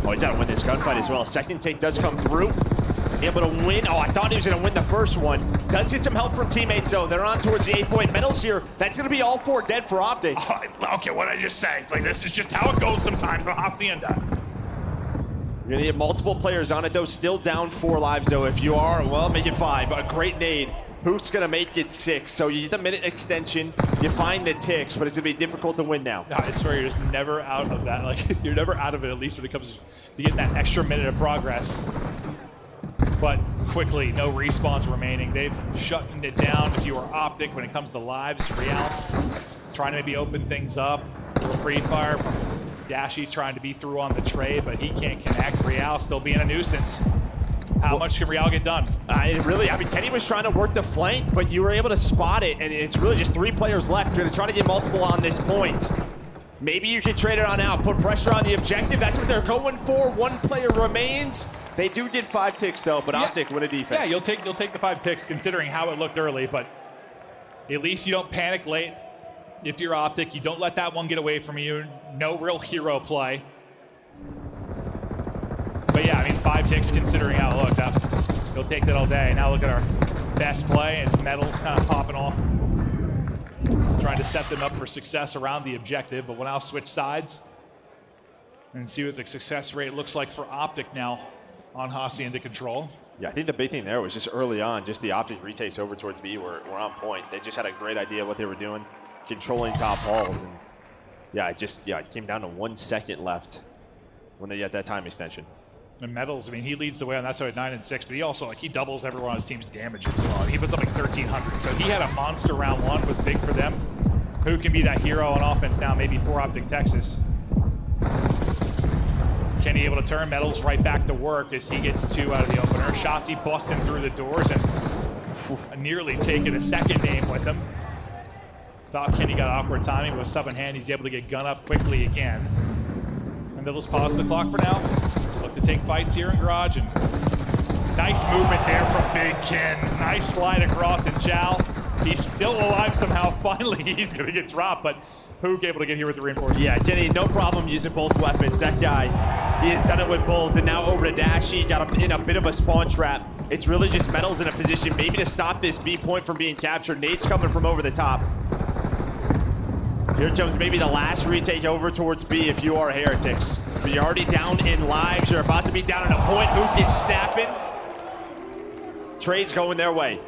Oh, he's got to win this gunfight as well. Second take does come through. Able to win. Oh, I thought he was going to win the first one. Does get some help from teammates, though. They're on towards the 8-point Metals here. That's going to be all 4 dead for Optic. Oh, okay, what did I just say? It's like, this is just how it goes sometimes on Hacienda. You're going to get multiple players on it, though. Still down 4 lives, though. If you are, well, make it 5. A great nade. Hook's going to make it 6. So you get the minute extension. You find the ticks, but it's going to be difficult to win now. No, I swear you're just never out of that. Like, you're never out of it, at least when it comes to getting that extra minute of progress. But quickly, no respawns remaining. They've shut it down if you are Optic when it comes to lives. Real trying to maybe open things up. A little pre-fire from Dashy trying to be through on the trade, but he can't connect. Real still being a nuisance. How much can Real get done? I mean, Kenny was trying to work the flank, but you were able to spot it, and it's really just 3 players left. You're going to try to get multiple on this point. Maybe you should trade it on out, put pressure on the objective. That's what they're going for. 1 player remains. They do get 5 ticks, though, but Optic win a defense. Yeah, you'll take the 5 ticks considering how it looked early, but at least you don't panic late. If you're Optic, you don't let that one get away from you. No real hero play. But yeah, I mean, 5 ticks considering how it looked. You'll take that all day. Now look at our best play. It's Metals kind of popping off. Trying to set them up for success around the objective, but we'll now switch sides and see what the success rate looks like for Optic now on Hasi into control. Yeah, I think the big thing there was just early on, just the Optic retakes over towards B were on point. They just had a great idea what they were doing, controlling top halls. And yeah, it came down to 1 second left when they got that time extension. And Metals, I mean, he leads the way on that side 9 and 6, but he also, he doubles everyone on his team's damage as well. He puts up like 1,300, so he had a monster round 1, was big for them. Who can be that hero on offense now, maybe for Optic Texas? Can he able to turn Metals right back to work as he gets 2 out of the opener? Shotzi busting through the doors and nearly taking a second name with him. Thought Kenny got awkward timing with sub in hand. He's able to get gun up quickly again. And they'll just pause the clock for now. Look to take fights here in Garage. And nice movement there from Big Ken. Nice slide across and Chow. He's still alive somehow. Finally, he's going to get dropped, but Hook able to get here with the reinforcement. Yeah, Kenny, no problem using both weapons. That guy, he has done it with both. And now over to Dashy, got him in a bit of a spawn trap. It's really just Metals in a position maybe to stop this B point from being captured. Nate's coming from over the top. Here comes maybe the last retake over towards B if you are Heretics. But you're already down in lives. You're about to be down at a point. Hook is snapping. Trade's going their way.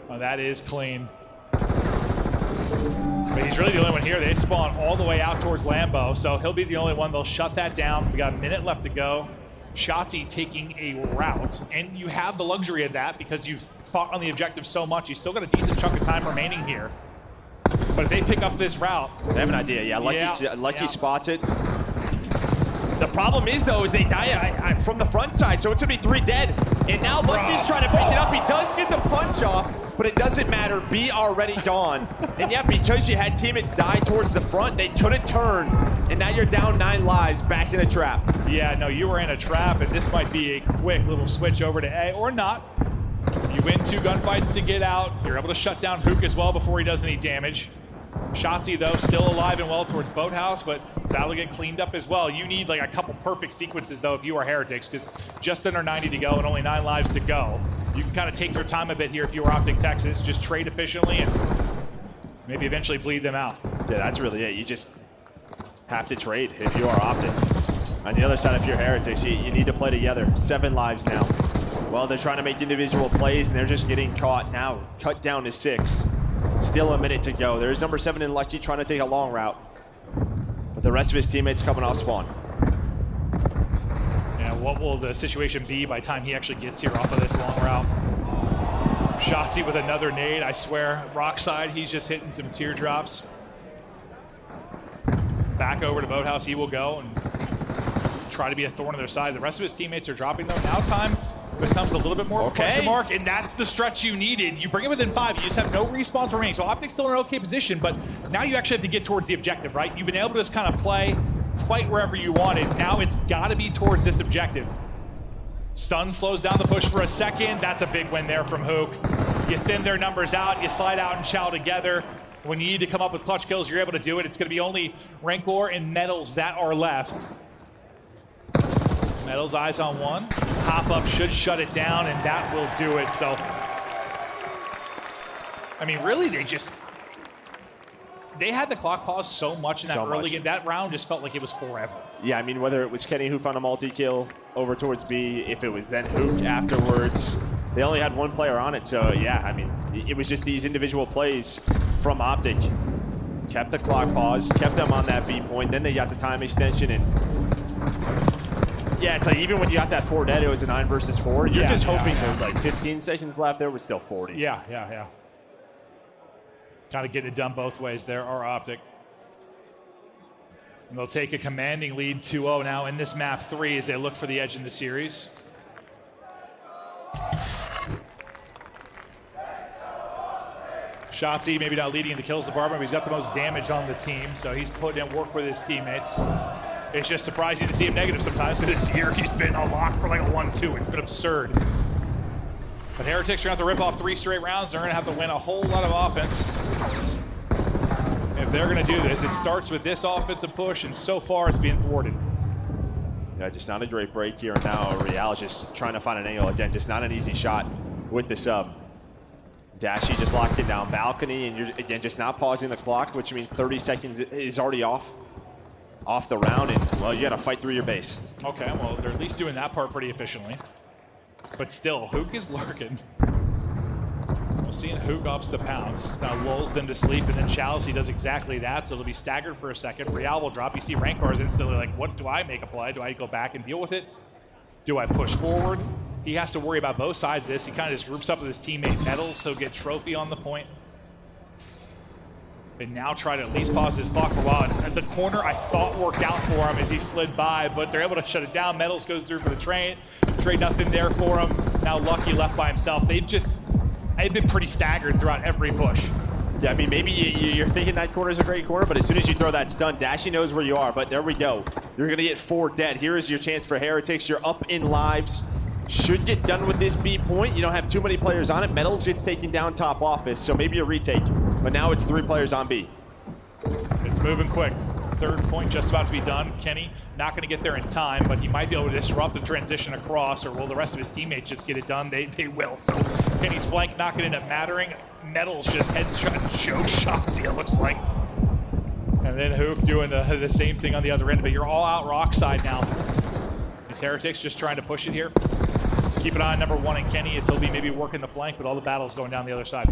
Oh, that is clean. But he's really the only one here. They spawn all the way out towards Lambo, so he'll be the only one. They'll shut that down. We got a minute left to go. Shotzi taking a route, and you have the luxury of that because you've fought on the objective so much. You still got a decent chunk of time remaining here. But if they pick up this route... They have an idea, yeah. Lucky spots it. The problem is, though, is they die from the front side, so it's going to be 3 dead. And now Lucky's trying to pick it up. He does get the punch off, but it doesn't matter. B already gone. And yeah, because you had teammates die towards the front, they couldn't turn. And now you're down 9 lives, back in a trap. Yeah, no, you were in a trap, and this might be a quick little switch over to A, or not. You win 2 gunfights to get out. You're able to shut down Hook as well before he does any damage. Shotzi, though, still alive and well towards Boathouse, but that'll get cleaned up as well. You need like a couple perfect sequences, though, if you are Heretics, because just under 90 to go and only 9 lives to go. You can kind of take your time a bit here if you were Optic Texas. Just trade efficiently and maybe eventually bleed them out. Yeah, that's really it. You just have to trade if you are Optic. On the other side, if you're Heretics, you need to play together. 7 lives now. Well, they're trying to make individual plays, and they're just getting caught now. Cut down to 6. Still a minute to go. There's number 7 in Lucky trying to take a long route. But the rest of his teammates coming off spawn. Yeah, what will the situation be by the time he actually gets here off of this long route? Shotzi with another nade, I swear. Rock side, he's just hitting some teardrops. Back over to Boathouse, he will go and try to be a thorn in their side. The rest of his teammates are dropping, though. Now time becomes a little bit more of a question mark, and that's the stretch you needed. You bring it within 5, you just have no respawns remaining. So Optic's still in an okay position, but now you actually have to get towards the objective, right? You've been able to just kind of play, fight wherever you wanted. Now it's got to be towards this objective. Stun slows down the push for a second. That's a big win there from Hook. You thin their numbers out, you slide out and Chow together. When you need to come up with clutch kills, you're able to do it. It's going to be only Rancor and Metals that are left. Metals eyes on one. Pop-up should shut it down, and that will do it. So, I mean, really, they had the clock pause so much in that early game. That round just felt like it was forever. Yeah, I mean, whether it was Kenny who found a multi-kill over towards B, if it was then Hook afterwards, they only had 1 player on it. So, yeah, I mean, it was just these individual plays from Optic. Kept the clock pause, kept them on that B point. Then they got the time extension, and yeah, it's like even when you got that 4 dead, it was a 9 versus 4. You're just hoping there was like 15 seconds left. There was still 40. Yeah. Kind of getting it done both ways there, or Optic. And they'll take a commanding lead 2-0 now in this map 3 as they look for the edge in the series. Shotzzy maybe not leading in the kills department, but he's got the most damage on the team, so he's putting in work with his teammates. It's just surprising to see him negative sometimes, because this year he's been a lock for like a 1-2. It's been absurd. But Heretics are going to have to rip off 3 straight rounds. They're going to have to win a whole lot of offense. If they're going to do this, it starts with this offensive push, and so far it's being thwarted. Yeah, just not a great break here now. Real is just trying to find an angle. Again, just not an easy shot with the sub. Dashy just locked it down balcony, and you're, again, just not pausing the clock, which means 30 seconds is already off the round, and, well, you got to fight through your base. Okay, well, they're at least doing that part pretty efficiently. But still, Hook is lurking. We'll see Hook ups the pounce. Now lulls them to sleep, and then Chalice does exactly that, so they'll be staggered for a second. Real will drop. You see Rankar's instantly like, what do I make a play? Do I go back and deal with it? Do I push forward? He has to worry about both sides of this. He kind of just groups up with his teammate Metals, so get Trophy on the point. And now try to at least pause this clock for a while. And the corner I thought worked out for him as he slid by, but they're able to shut it down. Metals goes through for the trade. Nothing there for him. Now Lucky left by himself. They've been pretty staggered throughout every push. Yeah, I mean, maybe you're thinking that corner is a great corner, but as soon as you throw that stun, Dashy knows where you are. But there we go. You're going to get 4 dead. Here is your chance for Heretics. You're up in lives. Should get done with this B point. You don't have too many players on it. Metals gets taken down top office, so maybe a retake. But now it's 3 players on B. It's moving quick. 3rd point just about to be done. Kenny not going to get there in time, but he might be able to disrupt the transition across, or will the rest of his teammates just get it done? They will. So Kenny's flank not going to end up mattering. Metals just headshot choke shots, it looks like. And then Hook doing the same thing on the other end, but you're all out rock side now. These Heretics just trying to push it here. Keep an eye on number 1 and Kenny, as he'll be maybe working the flank, but all the battles going down the other side.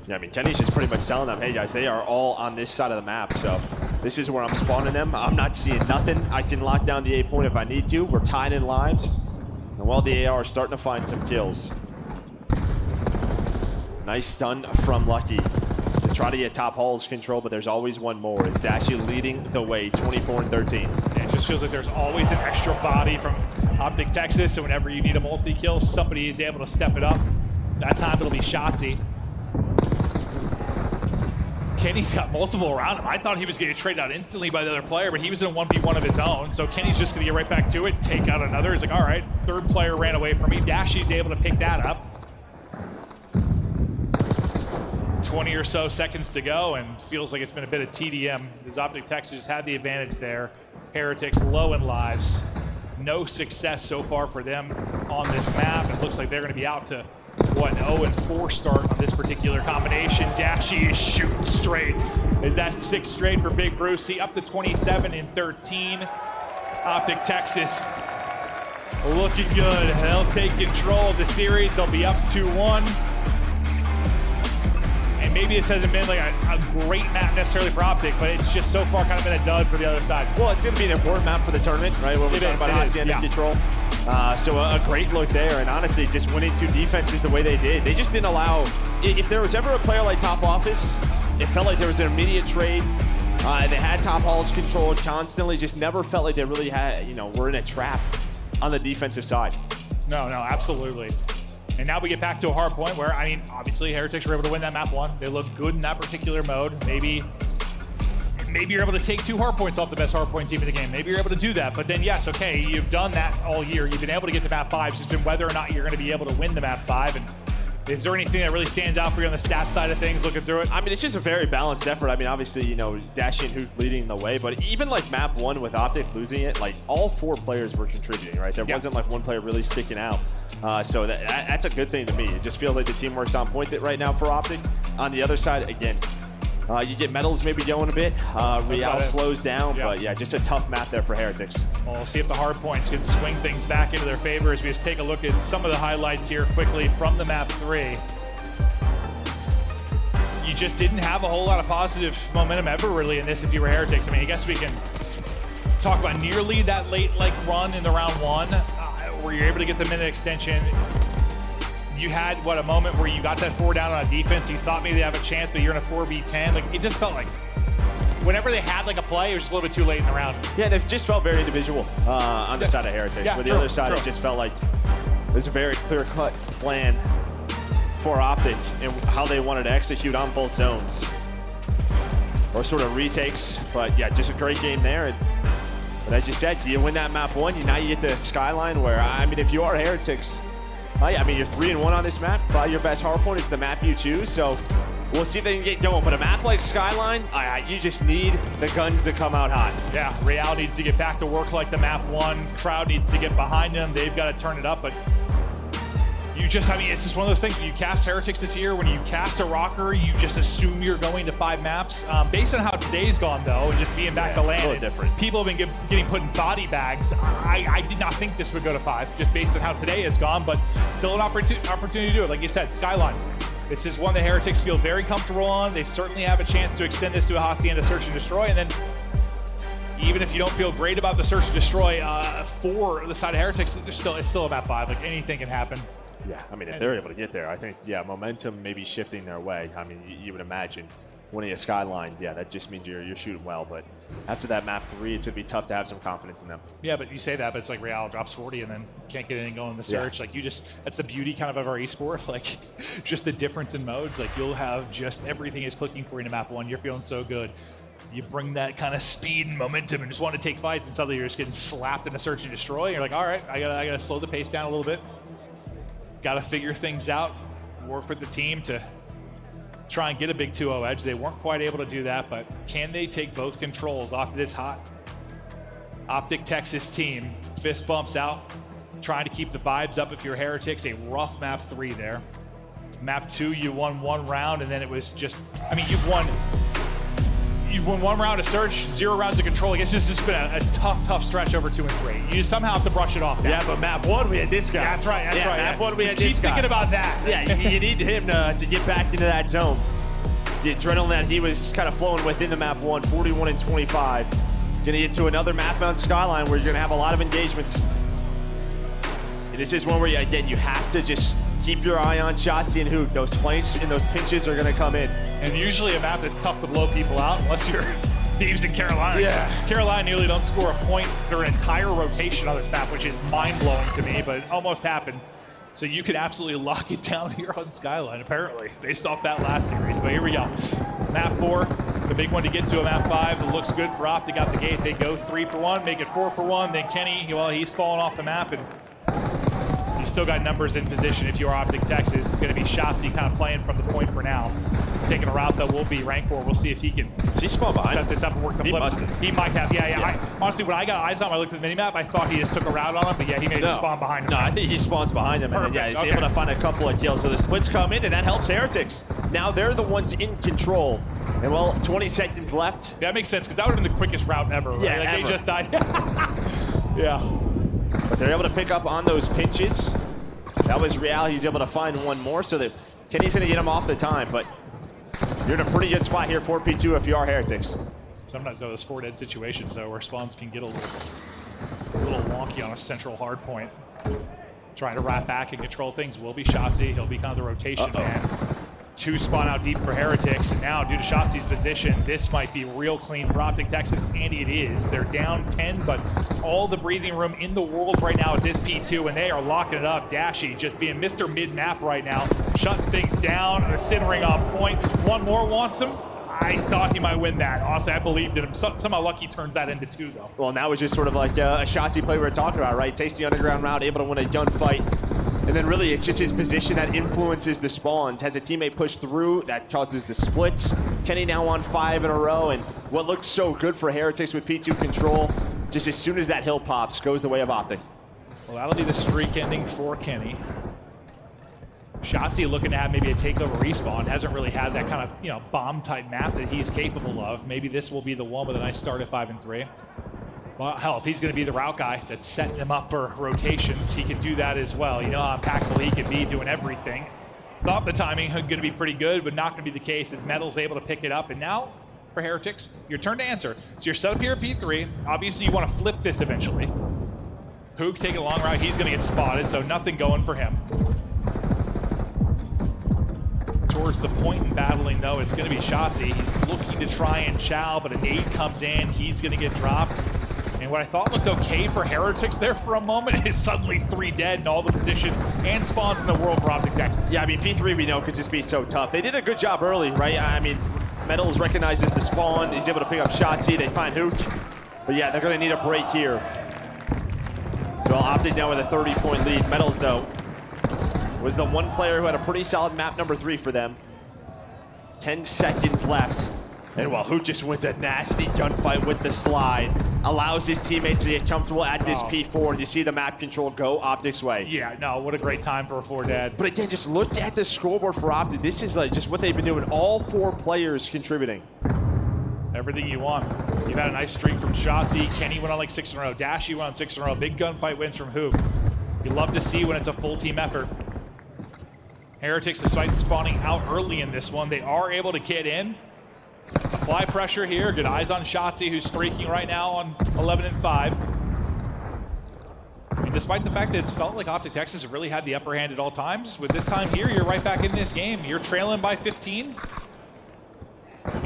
Yeah, I mean, Kenny's just pretty much telling them, hey guys, they are all on this side of the map, so this is where I'm spawning them. I'm not seeing nothing. I can lock down the A point if I need to. We're tied in lives. And while the AR is starting to find some kills. Nice stun from Lucky to try to get top halls control, but there's always one more. Is Dashy leading the way, 24-13. It just feels like there's always an extra body from Optic Texas, so whenever you need a multi-kill, somebody is able to step it up. That time it'll be Shotzzy. Kenny's got multiple around him. I thought he was getting traded out instantly by the other player, but he was in a 1v1 of his own. So Kenny's just going to get right back to it, take out another. He's like, all right, 3rd player ran away from me. Dashy's able to pick that up. 20 or so seconds to go, and feels like it's been a bit of TDM. His Optic Texas had the advantage there. Heretics low in lives. No success so far for them on this map. It looks like they're going to be out to, what, an 0-4 start on this particular combination. Dashy is shooting straight. Is that 6 straight for Big Brucey? Up to 27-13. Optic Texas looking good. They'll take control of the series. They'll be up 2-1. And maybe this hasn't been like a great map necessarily for Optic, but it's just so far kind of been a dud for the other side. Well, it's going to be an important map for the tournament, right? When we're talking about high-standard control. So a great look there, and honestly, just winning 2 defenses the way they did. They just didn't allow, if there was ever a player like Top Office, it felt like there was an immediate trade. They had top halls controlled constantly, just never felt like they really had, were in a trap on the defensive side. No, absolutely. And now we get back to a hard point where, I mean, obviously Heretics were able to win that map 1. They look good in that particular mode. Maybe you're able to take 2 hard points off the best hard point team in the game. Maybe you're able to do that. But then, yes, okay, you've done that all year. You've been able to get to map 5. It's just been whether or not you're going to be able to win the map 5. And is there anything that really stands out for you on the stat side of things looking through it? I mean, it's just a very balanced effort. I mean, obviously, Dashy and Hook leading the way, but even like map 1 with Optic losing it, like all 4 players were contributing, right? There wasn't like one player really sticking out. So that's a good thing to me. It just feels like the teamwork's on point right now for Optic. On the other side, again, you get Metals maybe going a bit. Real slows down, but yeah, just a tough map there for Heretics. Well, we'll see if the hard points can swing things back into their favor as we just take a look at some of the highlights here quickly from the map 3. You just didn't have a whole lot of positive momentum ever really in this if you were Heretics. I mean, I guess we can talk about nearly that late run in the round 1 where you're able to get the minute extension. You had, a moment where you got that 4 down on a defense. You thought maybe they have a chance, but you're in a 4v10. Like, it just felt like whenever they had like a play, it was just a little bit too late in the round. Yeah, and it just felt very individual on the side of Heretics. Yeah, But the other side, it just felt like there's a very clear-cut plan for Optic and how they wanted to execute on both zones. Or sort of retakes, but yeah, just a great game there. But as you said, you win that map 1, now you get to Skyline where, I mean, if you are Heretics, I mean, you're 3-1 on this map. Probably your best hardpoint is the map you choose, so we'll see if they can get going. But a map like Skyline, you just need the guns to come out hot. Yeah, Real needs to get back to work like the map 1. Crowd needs to get behind them. They've got to turn it up, but you just, I mean, it's just one of those things. When you cast Heretics this year, when you cast a rocker, you just assume you're going to 5 maps. Based on how today's gone, though, and just being back to land, a little different. People have been getting put in body bags. I did not think this would go to 5, just based on how today has gone, but still an opportunity to do it. Like you said, Skyline. This is one the Heretics feel very comfortable on. They certainly have a chance to extend this to a Hacienda Search and Destroy, and then even if you don't feel great about the Search and Destroy for the side of Heretics, it's still about 5. Like, anything can happen. Yeah, I mean, if they're able to get there, I think, yeah, momentum may be shifting their way. I mean, you would imagine winning a Skyline, yeah, that just means you're shooting well. But after that map 3, it's going to be tough to have some confidence in them. Yeah, but you say that, but it's like Real drops 40 and then can't get anything going in the Search. Like, that's the beauty kind of our esport. Like, just the difference in modes. Like, you'll have just everything is clicking for you in map 1. You're feeling so good. You bring that kind of speed and momentum and just want to take fights, and suddenly you're just getting slapped in a Search and Destroy. And you're like, all right, I gotta slow the pace down a little bit. Got to figure things out, work with the team to try and get a big 2-0 edge. They weren't quite able to do that, but can they take both controls off of this hot Optic Texas team? Fist bumps out, trying to keep the vibes up if you're Heretics. A rough map 3 there. Map 2, you won 1 round, and then it was just, I mean, you've won 1 round of Search, 0 rounds of Control. I guess this has been a tough stretch over 2 and 3. You just somehow have to brush it off now. Yeah, but map 1, we had this guy. That's right, that's right. Map 1, we had Just this keep guy. thinking about that. Yeah, you need him to get back into that zone. The adrenaline that he was kind of flowing within the map 1, 41 and 25. Gonna get to another map on Skyline where you're gonna have a lot of engagements. And this is one where, again, you have to just keep your eye on Shotzi and Hook. Those flanks and those pinches are gonna come in. And usually a map that's tough to blow people out, unless you're Thieves in Carolina. Yeah. Carolina nearly don't score a point their entire rotation on this map, which is mind-blowing to me, but it almost happened. So you could absolutely lock it down here on Skyline, apparently, based off that last series. But here we go. Map 4, the big one to get to a map 5. It looks good for Optic out the gate. They go 3 for 1, make it 4 for 1. Then Kenny, well, he's fallen off the map, and you still got numbers in position if you are Optic Texas. It's going to be Shotzi kind of playing from the point for now. Taking a route that will be Rancor. We'll see if he can set this up and work the flip. He might have. Yeah. Honestly, when I got eyes on him, I looked at the minimap, I thought he just took a route on him, but yeah, he may just spawn behind him. No, I think he spawns behind him. Perfect. And yeah, he's able to find a couple of kills. So the splits come in, and that helps Heretics. Now they're the ones in control. And well, 20 seconds left. That makes sense, because that would have been the quickest route ever. Right? Yeah, like ever. They just died. Yeah. But they're able to pick up on those pinches. That was Real. He's able to find one more, so that Kenny's going to get him off the time. But you're in a pretty good spot here, 4P2, if you are Heretics. Sometimes those 4 dead situations, though, where spawns can get a little wonky on a central hard point. Trying to wrap back and control things will be Shotzi. He'll be kind of the rotation man. 2 spawn out deep for Heretics, and now due to Shotzi's position, this might be real clean for Optic Texas, and it is. They're down 10, but all the breathing room in the world right now at this P2, and they are locking it up. Dashy just being Mr. Mid-Map right now, shutting things down, and a Sin Ring on point. One more wants him. I thought he might win that. Honestly, I believed in him. Somehow Lucky turns that into 2, though. Well, now it's just sort of like a Shotzi play we were talking about, right? Takes the underground route, able to win a gunfight. And then really it's just his position that influences the spawns. Has a teammate push through, that causes the splits. Kenny now on 5 in a row, and what looked so good for Heretics with P2 control, just as soon as that hill pops, goes the way of Optic. Well, that'll be the streak ending for Kenny. Shotzi looking to have maybe a takeover respawn. Hasn't really had that kind of, bomb type map that he's capable of. Maybe this will be the one with a nice start at 5 and 3. Well, hell, if he's going to be the route guy that's setting him up for rotations, he can do that as well. You know how impactful he can be doing everything. Thought the timing was going to be pretty good, but not going to be the case as Metal's able to pick it up. And now, for Heretics, your turn to answer. So you're set up here at P3. Obviously, you want to flip this eventually. Hook taking a long route. He's going to get spotted, so nothing going for him. towards the point in battling, though, it's going to be Shotzzy. He's looking to try and chow, but a nade comes in. He's going to get dropped. And what I thought looked okay for Heretics there for a moment is suddenly 3 dead in all the positions and spawns in the world for Optic Texas. Yeah, I mean, P3 we know could just be so tough. They did a good job early, right? I mean, Metals recognizes the spawn. He's able to pick up Shotzzy. They find Hook. But yeah, they're going to need a break here. So Optic now with a 30-point lead. Metals, though, was the one player who had a pretty solid map number 3 for them. 10 seconds left. And while Hoot just wins a nasty gunfight with the slide, allows his teammates to get comfortable at this P4, and you see the map control go Optic's way. Yeah, no, what a great time for a 4 dead. But again, just look at the scoreboard for Optic. This is like just what they've been doing. All 4 players contributing. Everything you want. You've had a nice streak from Shotzzy. Kenny went on like 6 in a row. Dashy went on 6 in a row. Big gunfight wins from Hoop. You love to see when it's a full team effort. Heretics, despite spawning out early in this one, they are able to get in. Apply pressure here. Good eyes on Shotzzy, who's streaking right now on 11 and 5. And despite the fact that it's felt like Optic Texas have really had the upper hand at all times, with this time here, you're right back in this game. You're trailing by 15.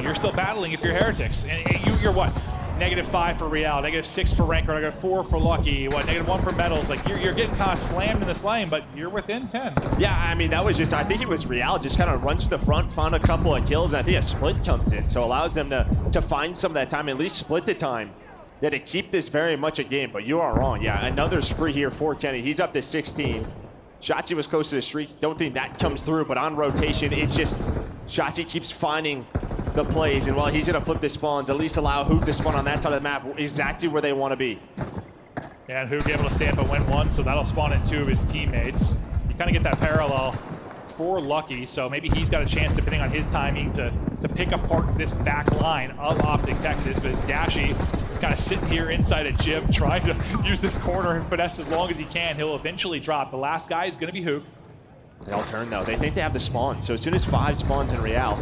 You're still battling if you're Heretics. And you're what? -5 for Real, -6 for Ranker, -4 for Lucky, what, -1 for Metals. Like, you're getting kind of slammed in this lane, but you're within 10. Yeah, I mean, that was just, I think it was Real just kind of runs to the front, found a couple of kills, and I think a split comes in. So allows them to find some of that time, at least split the time. Yeah, to keep this very much a game, but you are wrong. Yeah, another spree here for Kenny. He's up to 16. Shotzzy was close to the streak. Don't think that comes through, but on rotation, it's just Shotzzy keeps finding the plays, and while he's gonna flip the spawns, at least allow Hoot to spawn on that side of the map exactly where they want to be. And Hoot able to stay up and win 1, so that'll spawn in 2 of his teammates. You kind of get that parallel for Lucky, so maybe he's got a chance, depending on his timing, to pick apart this back line of Optic Texas, because Dashy is kind of sitting here inside a gym trying to use this corner and finesse as long as he can. He'll eventually drop. The last guy is going to be Hoot. They all turn, though. They think they have the spawn, so as soon as 5 spawns in Real,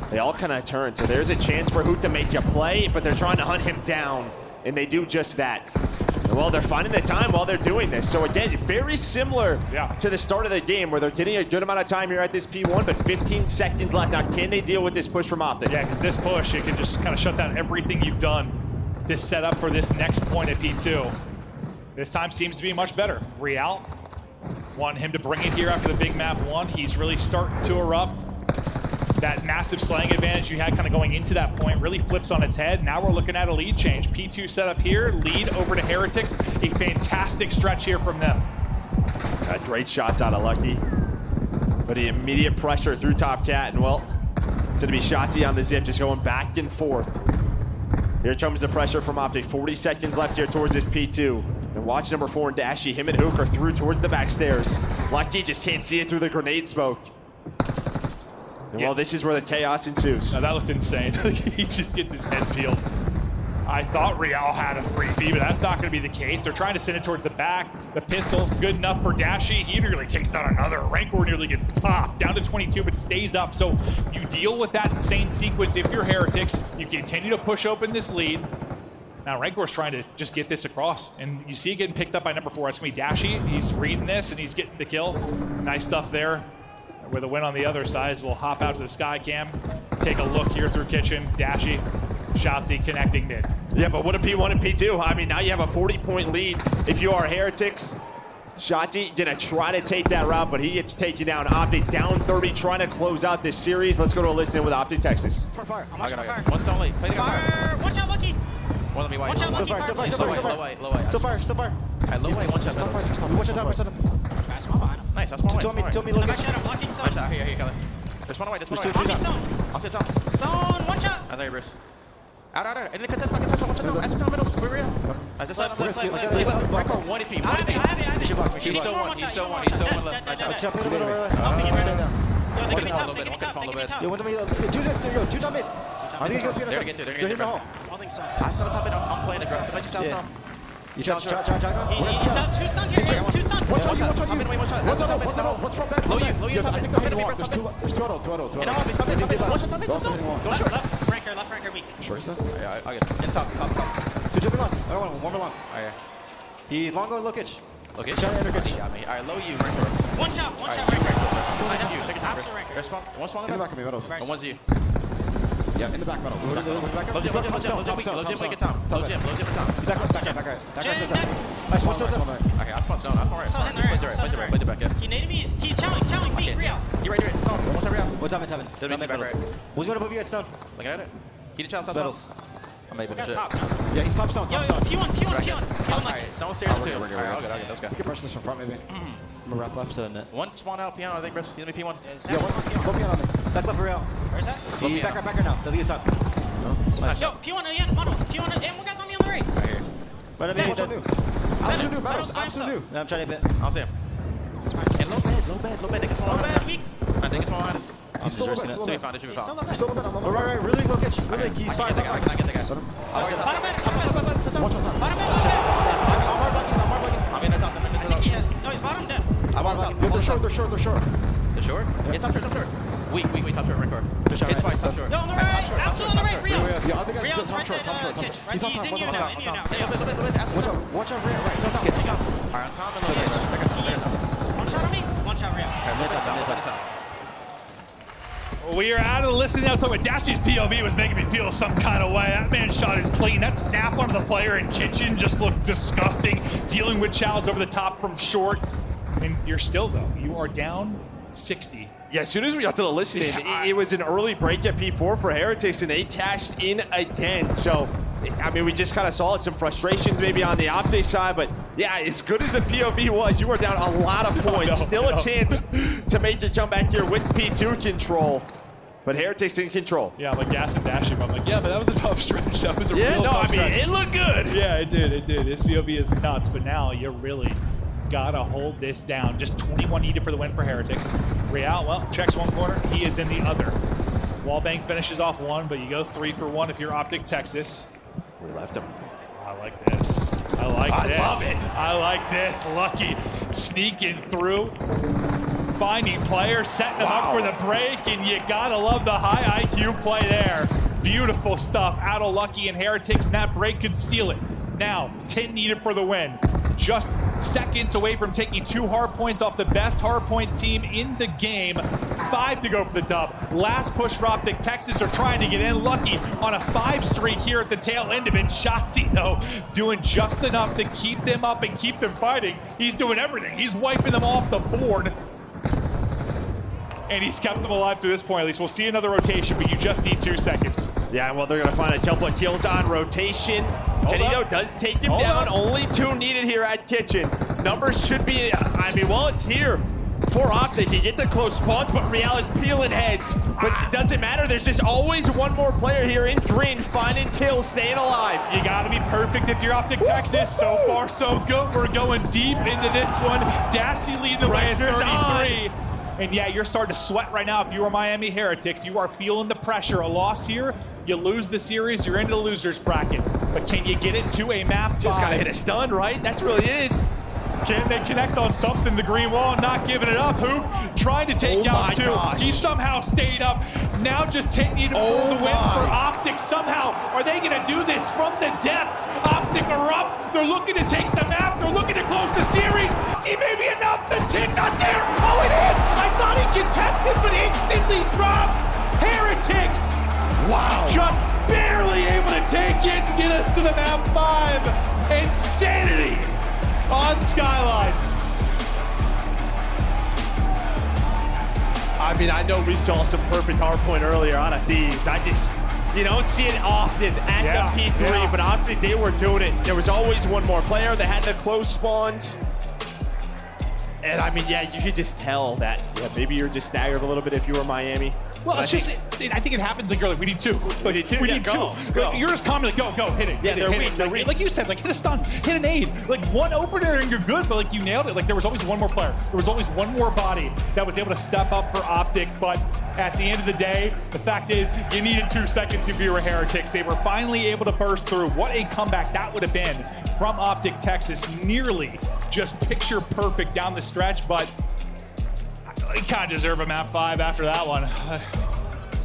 they all kind of turn, so there's a chance for Hoot to make you play, but they're trying to hunt him down, and they do just that. And well, they're finding the time while they're doing this. So again, very similar to the start of the game, where they're getting a good amount of time here at this P1, but 15 seconds left. Now, can they deal with this push from Optic? Yeah, because this push, it can just kind of shut down everything you've done to set up for this next point at P2. This time seems to be much better. Real, want him to bring it here after the big map 1. He's really starting to erupt. That massive slaying advantage you had kind of going into that point really flips on its head. Now we're looking at a lead change. P2 set up here, lead over to Heretics. A fantastic stretch here from them. Great shots out of Lucky. But the immediate pressure through Top Cat, and well, it's gonna be Shotzzy on the zip, just going back and forth. Here comes the pressure from Optic. 40 seconds left here towards this P2. And watch number 4 and Dashy, him and Hook are through towards the back stairs. Lucky just can't see it through the grenade smoke. Well, this is where the chaos ensues. Now, that looked insane. He just gets his head peeled. I thought Real had a free B, but that's not going to be the case. They're trying to send it towards the back. The pistol, good enough for Dashy. He nearly takes down another. Rancor nearly gets popped. Down to 22, but stays up. So you deal with that insane sequence if you're Heretics. You continue to push open this lead. Now, Rancor's trying to just get this across. And you see it getting picked up by number 4. That's going to be Dashy. He's reading this, and he's getting the kill. Nice stuff there. With a win on the other side, we'll hop out to the sky cam, take a look here through kitchen. Dashy, Shotzzy connecting mid. Yeah, but what a P1 and P2? I mean, now you have a 40-point lead if you are Heretics. Shotzzy gonna try to take that route, but he gets taken down. Optic down 30, trying to close out this series. Let's go to a listen with Optic Texas. Fire. I'm watching fire. One stone late. Fire! Watch out, Lucky! One of me white. Watch out, Lucky! So far. Low white. So far. At low white, one shot. Watch it down. Pass one behind him. Nice, that's one white. Tell me, I'm look. actually I'm blocking zone. Here, Kelly. There's one white, there's one white. Blocking zone. I'll sit down. Zone, watch out! I know you, Bruce. Out. And then contest, watch it down. At the middle, we're real. I just left. Ranker, 1 HP. I have it. He's so one left. Watch out, middle. I'll pick him right now. Yo, they give me top, One they give me top, they give me top. Yo, one to me. Two top mid. I think he's They're gonna get They're in the hall. Holding some I'm still top mid, I'm playing the drums. Let you down some. You shot. He's done 2 stuns here, 2 stuns. One shot. I'm in one shot. What's from back? Low you, top mid. There's two auto. In a hobby, top mid. One shot, top mid. Left ranker weak. Sure, sir? Yeah, I get it. In top. Two jumping long. One more long. Oh, yeah. He's long going lookage. Okay. Shot and He got me. All right, low you, Ranker. One shot, All right, ranker. Nice of you. Take a time. Absolute ranker. There's spawn. One spawn In the back of me, Metals. And one's you. Yeah, in the back, Metals. Low gym, low gym, we get Tom. Low gym for Tom. Back right. Nice one. Okay, I spawned stone. I'm alright. Saw him there. Play the back, yeah. He naded me. He's challenging me. Real. You're right. Stone. One time, Real. What's up, Tevin? Don't back right. Who's going to move you guys down? Looking at it. He didn't challenge top. Metals. I'm able to Got shit. top. Yeah, he's top stone. Yo, P1. Alright, stone stairs too. Alright, I'll get, let's go. You can brush this from front, maybe. I'm gonna wrap left. One spawn out piano, I think, Bruce. He's gonna be P1. Yeah, go me on me. Back left for real. Where's that? Back right now. W is up. Yo, P1 again, Models. P1, and one guy's on me on the right. Right here. Right up What's here. new? Absolute new, Metals. Absolute new. I'm trying to hit. I'll see him. And low bed. They get small Low behind bed, weak. I think it's small behind us. He's still low bed, So still we low found it, He's still low bed. bed. Still low bed, I'm low bed. Right. Really go catch. Really, he's I fine. can get the guy. Bottom end. Watch what's Bottom end. I'm in the top. I think he hit. No, he's bottom dead. I'm on top. They're short. The short? Yeah, top short. Weak, top short, record. It's fine, top short. No, on the right. Absolute on the right. Real. Yeah, other guy's Real, good. Top right short. kitchen. He's on top. He's in you now. In you now. Watch out, right. Alright, on top and low bed. He's one shot on me. One shot Real. We are out of the list now. Talking about Dashy's POV was making me feel some kind of way. That man shot is clean. That snap onto the player in kitchen just looked disgusting. Dealing with Childs over the top from short. And you're still, though, you are down 60. Yeah, as soon as we got to the listening, it was an early break at P4 for Heretics, and they cashed in again. So, I mean, we just kind of saw it, some frustrations maybe on the Optic side, but yeah, as good as the POV was, you were down a lot of points. Still a chance to make your jump back here with P2 control, but Heretics in control. Yeah, I'm like gas and dashing. I'm like, yeah, but that was a tough stretch. That was a real tough stretch. It looked good. Yeah, it did. This POV is nuts, but now you really gotta hold this down. Just 21 needed for the win for Heretics. Real, well, checks one corner. He is in the other. Wallbang finishes off one, but you go 3 for 1 if you're Optic Texas. We left him. I like this. I like this. Love it. I like this. Lucky sneaking through. Finding players, setting them up for the break, and you gotta love the high IQ play there. Beautiful stuff out of Lucky and Heretics, and that break could seal it. Now, 10 needed for the win. Just seconds away from taking 2 hard points off the best hard point team in the game. 5 to go for the dub. Last push for Optic Texas are trying to get in. Lucky on a 5 streak here at the tail end of it. Shotzzy, though, doing just enough to keep them up and keep them fighting. He's doing everything. He's wiping them off the board. And he's kept them alive to this point, at least. We'll see another rotation, but you just need 2 seconds. Yeah, well, they're going to find a jump on Teals on rotation. Genito does take him down. Only 2 needed here at Kitchen. Numbers should be, I mean, well, it's here for Optic. You get the close spawns, but Real is peeling heads. But it doesn't matter. There's just always one more player here in green, finding kills, staying alive. You got to be perfect if you're Optic Texas. So far, so good. We're going deep into this one. Dashy leading the way at 33. And yeah, you're starting to sweat right now. If you are Miami Heretics, you are feeling the pressure. A loss here, you lose the series, you're into the loser's bracket. But can you get it to a map 5? Just got to hit a stun, right? That's really it. Can they connect on something? The green wall not giving it up. Hoop trying to take out 2. He somehow stayed up. Now just need to pull the win for Optic. Somehow, are they going to do this from the depths? Optic are up. They're looking to take the map. They're looking to close the series. It may be enough. The tick not there. Oh, it is. I thought he contested, but instantly drops. Heretics. Wow. Just barely able to take it and get us to the map 5. Insanity on Skyline. I mean, I know we saw some perfect hardpoint earlier on at Thieves. You don't see it often at the P3, but Optic, they were doing it. There was always one more player. They had the close spawns. And I mean, yeah, you could just tell that, maybe you're just staggered a little bit if you were Miami. Well, I think it happens like you're like, we need 2. We need 2. We need 2. Like, you're just calm, like, go, hit it. Yeah, They're weak. Like you said, like hit a stun, hit an aid. Like one opener and you're good, but like you nailed it. Like there was always one more player. There was always one more body that was able to step up for Optic. But at the end of the day, the fact is you needed 2 seconds if you were Heretics. They were finally able to burst through. What a comeback that would have been from Optic Texas. Nearly just picture perfect down the stretch, but you kind of deserve a map 5 after that one.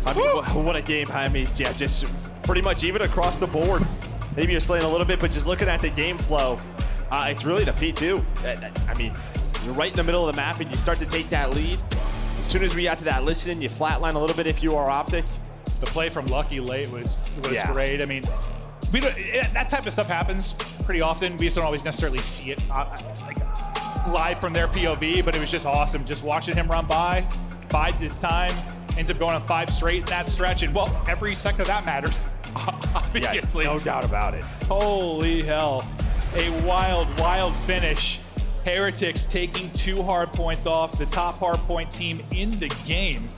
I mean, what a game. I mean, yeah, just pretty much even across the board. Maybe you're slaying a little bit, but just looking at the game flow, It's really the P2. I mean, you're right in the middle of the map and you start to take that lead. As soon as we got to that listen, you flatline a little bit if you are Optic. The play from Lucky late was great. I mean, that type of stuff happens pretty often. We just don't always necessarily see it like live from their POV, but it was just awesome. Just watching him run by, bides his time, ends up going on 5 straight in that stretch, and well, every second of that mattered, obviously. Yeah, no doubt about it. Holy hell. A wild, wild finish. Heretics taking 2 hard points off the top hard point team in the game.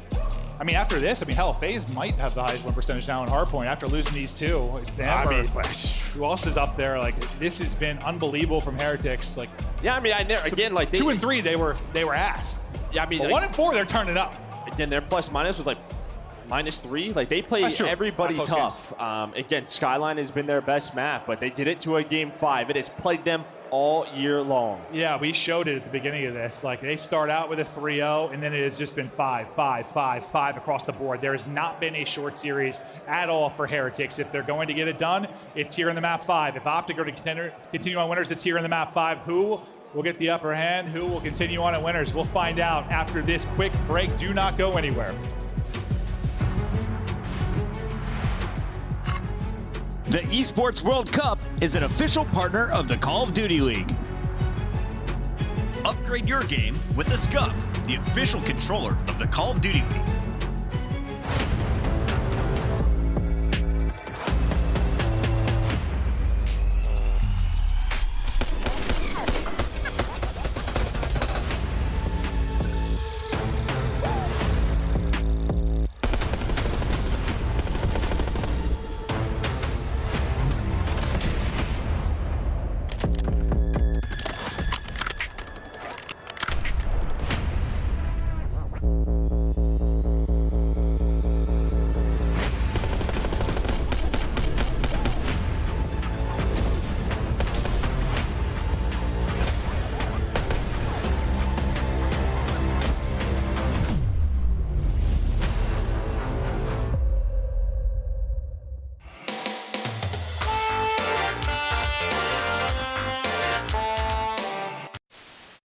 I mean, after this, I mean, hell, FaZe might have the highest win percentage now in hardpoint after losing these 2. It's them. I mean, who else is up there? Like, this has been unbelievable from Heretics. Like, yeah, I mean, again, like 2 and 3, they were asked. Yeah, I mean, but 1 and 4, they're turning up. Again, their plus minus was like -3. Like, they played everybody tough. Again, Skyline has been their best map, but they did it to a game 5. It has plagued them all year long. Yeah, we showed it at the beginning of this. Like, they start out with a 3-0, and then it has just been 5, 5, 5, 5 across the board. There has not been a short series at all for Heretics. If they're going to get it done, it's here in the map 5. If Optic are to continue on winners, it's here in the map 5. Who will get the upper hand? Who will continue on at winners? We'll find out after this quick break. Do not go anywhere. The Esports World Cup is an official partner of the Call of Duty League. Upgrade your game with the Scuff, the official controller of the Call of Duty League.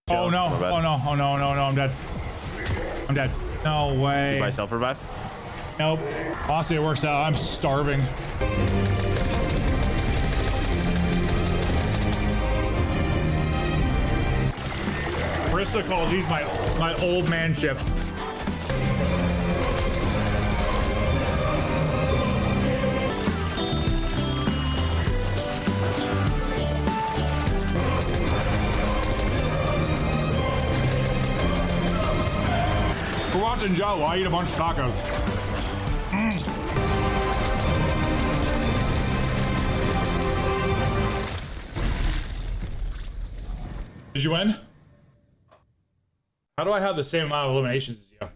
Oh no, oh no, oh no, no, no, I'm dead. I'm dead. No way. You buy self-revive? Nope. Honestly, it works out. I'm starving. Krista calls these my old man shift. We're watching Joe while I eat a bunch of tacos. Did you win? How do I have the same amount of eliminations as you?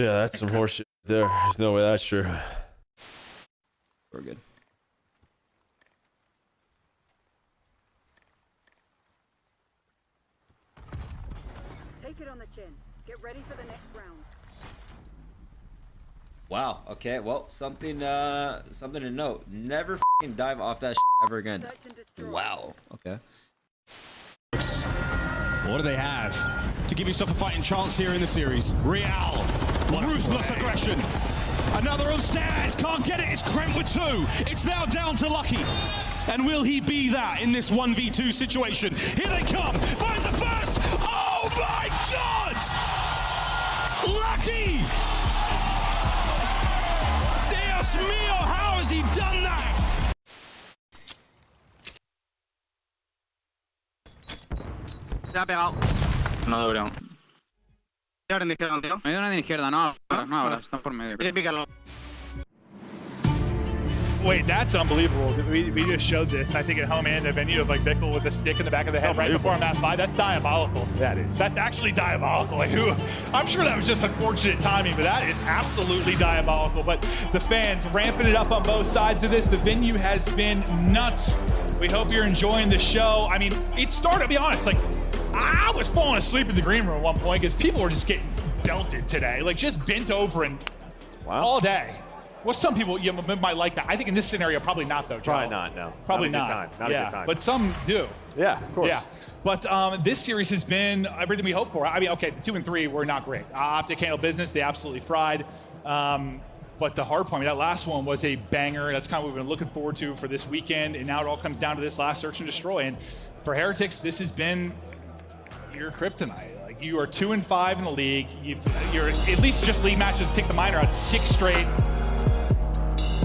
Yeah, that's some horseshit there. There's no way that's true. We're good. Take it on the chin. Get ready for the next round. Wow. Okay. Well, something to note. Never f***ing dive off that ever again. Wow. Okay. What do they have to give yourself a fighting chance here in the series? Real, ruthless aggression. Another on stairs, can't get it. It's Krent with 2. It's now down to Lucky. And will he be that in this 1v2 situation? Here they come. Finds the first. Oh my God! Lucky! Dios mío, how has he done that? Se ha pegado. No doble. Ahora en izquierda, tío. Me dio una de izquierda, no ahora, están por medio. Pícalo. Wait, that's unbelievable. We just showed this, I think, at home and the venue of like Bickle with a stick in the back of the head right before map 5. That's diabolical. That is. That's actually diabolical. Like, I'm sure that was just unfortunate timing, but that is absolutely diabolical. But the fans ramping it up on both sides of this. The venue has been nuts. We hope you're enjoying the show. I mean, it started, to be honest, like, I was falling asleep in the green room at one point because people were just getting belted today. Like, just bent over and all day. Well, some people might like that. I think in this scenario, probably not, though, Joe. Probably not, no. Probably not. not. A good time. Not a good time. But some do. Yeah, of course. Yeah. But this series has been everything we hoped for. I mean, okay, 2 and 3 were not great. Optic handled business. They absolutely fried. But the hard point, that last one was a banger. That's kind of what we've been looking forward to for this weekend. And now it all comes down to this last search and destroy. And for Heretics, this has been your kryptonite. Like, you are 2 and 5 in the league. You're at least just league matches. Take the minor out 6 straight